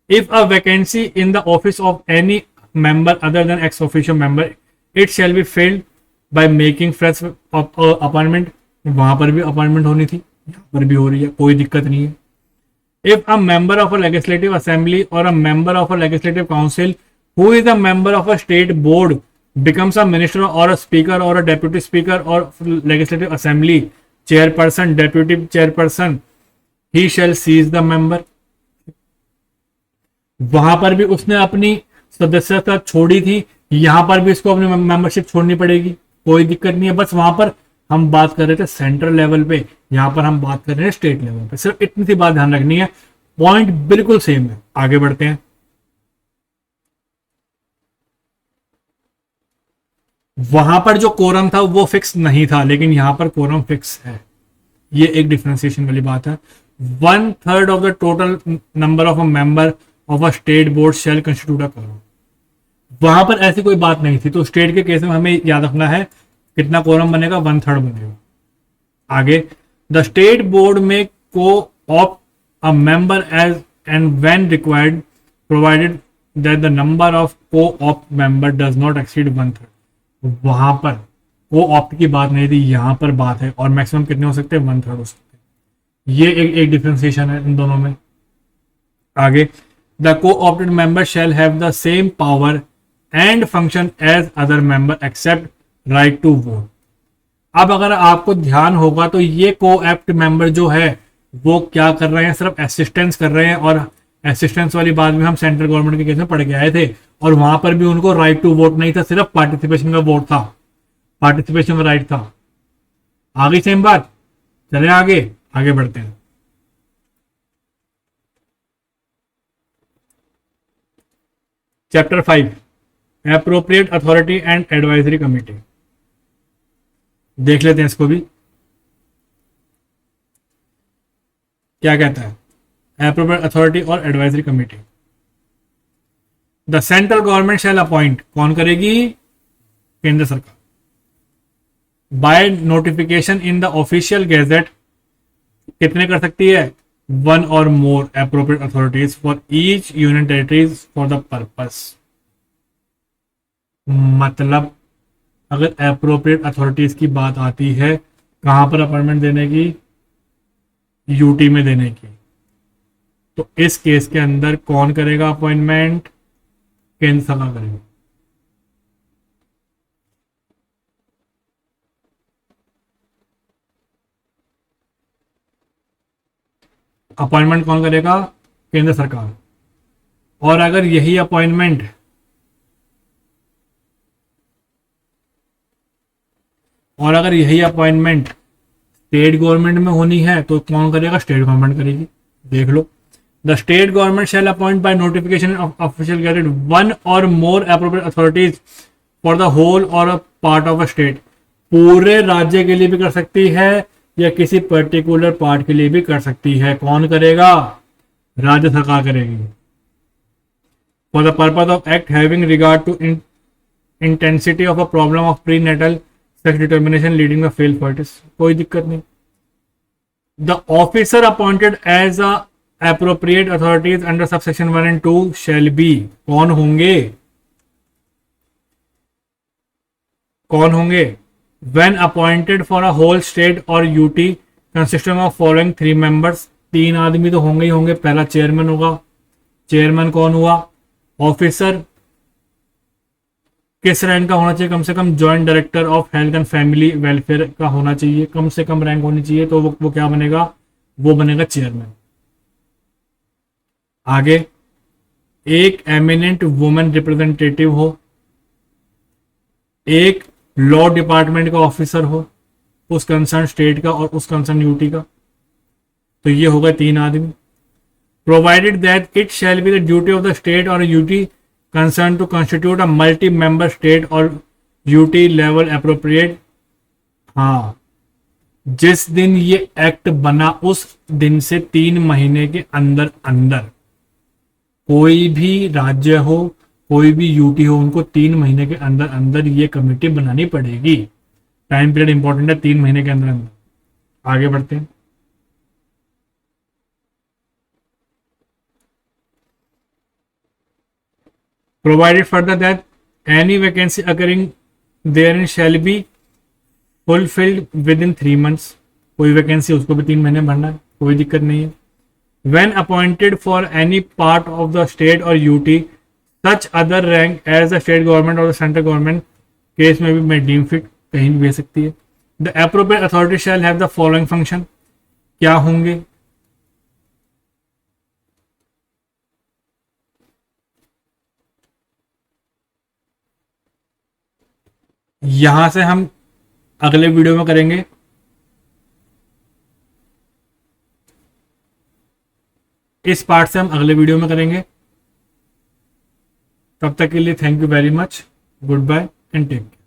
If a vacancy in the office of any member other than ex officio member it shall be filled by making fresh appointment, वहां पर भी appointment होनी थी, यहाँ पर भी हो रही है, कोई दिक्कत नहीं है। If a member of a legislative assembly or a member of a legislative council who is a member of a state board becomes a minister or a speaker or a deputy speaker or legislative assembly chairperson, deputy chairperson, he shall seize the member। वहां पर भी उसने अपनी सदस्यता छोड़ी थी, यहां पर भी इसको अपनी मेंबरशिप छोड़नी पड़ेगी, कोई दिक्कत नहीं है। बस वहां पर हम बात कर रहे थे सेंट्रल लेवल पे, यहां पर हम बात कर रहे हैं स्टेट लेवल पे, सिर्फ इतनी सी बात ध्यान रखनी है, पॉइंट बिल्कुल सेम है। आगे बढ़ते हैं। वहां पर जो कोरम था वो फिक्स नहीं था, लेकिन यहां पर कोरम फिक्स है, ये एक डिफरेंशिएशन वाली बात है। 1/3 of the total number of a member of a state board shall constitute a quorum, वहां पर ऐसी कोई बात नहीं थी, तो स्टेट के केस में हमें याद रखना है कितना कोरम बनेगा, 1/3 बनेगा। आगे, द स्टेट बोर्ड में co-opt a member as and when required provided that the number of co-opt member does not exceed 1/3, वहां पर को ऑप्ट की बात नहीं थी, यहां पर बात है, और मैक्सिमम कितने हो सकते हैं, 1/3 हो सकते हैं। ये एक डिफरेंशिएशन है इन दोनों में। आगे, the co-opted member shall have the same power and function as other member except right to vote. अब अगर आपको ध्यान होगा तो ये को ऑप्ट मेंबर जो है वो क्या कर रहे हैं, सिर्फ असिस्टेंस कर रहे हैं, और असिस्टेंस वाली बात में हम सेंट्रल गवर्नमेंट के केस में पढ़ के आए थे, और वहां पर भी उनको राइट टू वोट नहीं था, सिर्फ पार्टिसिपेशन का वोट था, पार्टिसिपेशन का राइट था। आगे सेम बात, चले आगे आगे बढ़ते हैं। Chapter 5 appropriate authority and advisory committee, देख लेते हैं इसको भी क्या कहता है। एप्रोप्रिएट अथॉरिटी और advisory committee, the central government shall appoint, कौन करेगी, केंद्र सरकार, by notification in the official gazette, कितने कर सकती है, 1 or more appropriate authorities for each union territories for the purpose। मतलब अगर appropriate authorities की बात आती है कहां पर अपॉइंटमेंट देने की, यूटी में देने की, तो इस केस के अंदर कौन करेगा अपॉइंटमेंट, केंद्र सरकार करेगी। अपॉइंटमेंट कौन करेगा, केंद्र सरकार। और अगर यही अपॉइंटमेंट स्टेट गवर्नमेंट में होनी है तो कौन करेगा, स्टेट गवर्नमेंट करेगी। देख लो, the state government shall appoint by notification of official gazette 1 or more appropriate authorities for the whole और a part of a state, पूरे राज्य के लिए भी कर सकती है या किसी पर्टिकुलर पार्ट के लिए भी कर सकती है। कौन करेगा, राज्य सरकार करेगी। For the purpose of act having regard to intensity of a problem of pre natal sex determination leading the fail foetus, कोई दिक्कत नहीं। The officer appointed as a appropriate authorities under subsection 1 and 2 shall be, कौन होंगे, when appointed for a whole state और UT consisting of following 3 members, 3 आदमी तो होंगे ही होंगे। पहला चेयरमैन होगा। चेयरमैन कौन हुआ? ऑफिसर किस रैंक का होना चाहिए? कम से कम joint director of health and family welfare का होना चाहिए, कम से कम रैंक होनी चाहिए। तो वो क्या बनेगा? वो बनेगा चेयरमैन। आगे, एक एमिनेंट वुमेन रिप्रेजेंटेटिव हो, एक लॉ डिपार्टमेंट का ऑफिसर हो, उस कंसर्न स्टेट का और उस कंसर्न यूटी का। तो ये होगा 3 आदमी। Provided that it shall be the duty of the state और UT concern to constitute a multi member state और यूटी लेवल अप्रोप्रिएट। हाँ, जिस दिन ये एक्ट बना उस दिन से 3 महीने के अंदर अंदर कोई भी राज्य हो, कोई भी यूटी हो, उनको 3 महीने के अंदर अंदर ये कमेटी बनानी पड़ेगी। टाइम पीरियड इंपॉर्टेंट है, 3 महीने के अंदर अंदर। आगे बढ़ते हैं। Provided further that any vacancy occurring therein shall be fulfilled within 3 months. कोई वैकेंसी उसको भी 3 महीने भरना है, कोई दिक्कत नहीं है। When appointed for any part of the state or UT, such other rank as the state government or the central government case में भी मैं deem fit कहीं भी भेज सकती है। The appropriate authority shall have the following function। क्या होंगे? यहां से हम अगले वीडियो में करेंगे। इस पार्ट से हम अगले वीडियो में करेंगे। तब तक के लिए thank you very much. Goodbye and take care.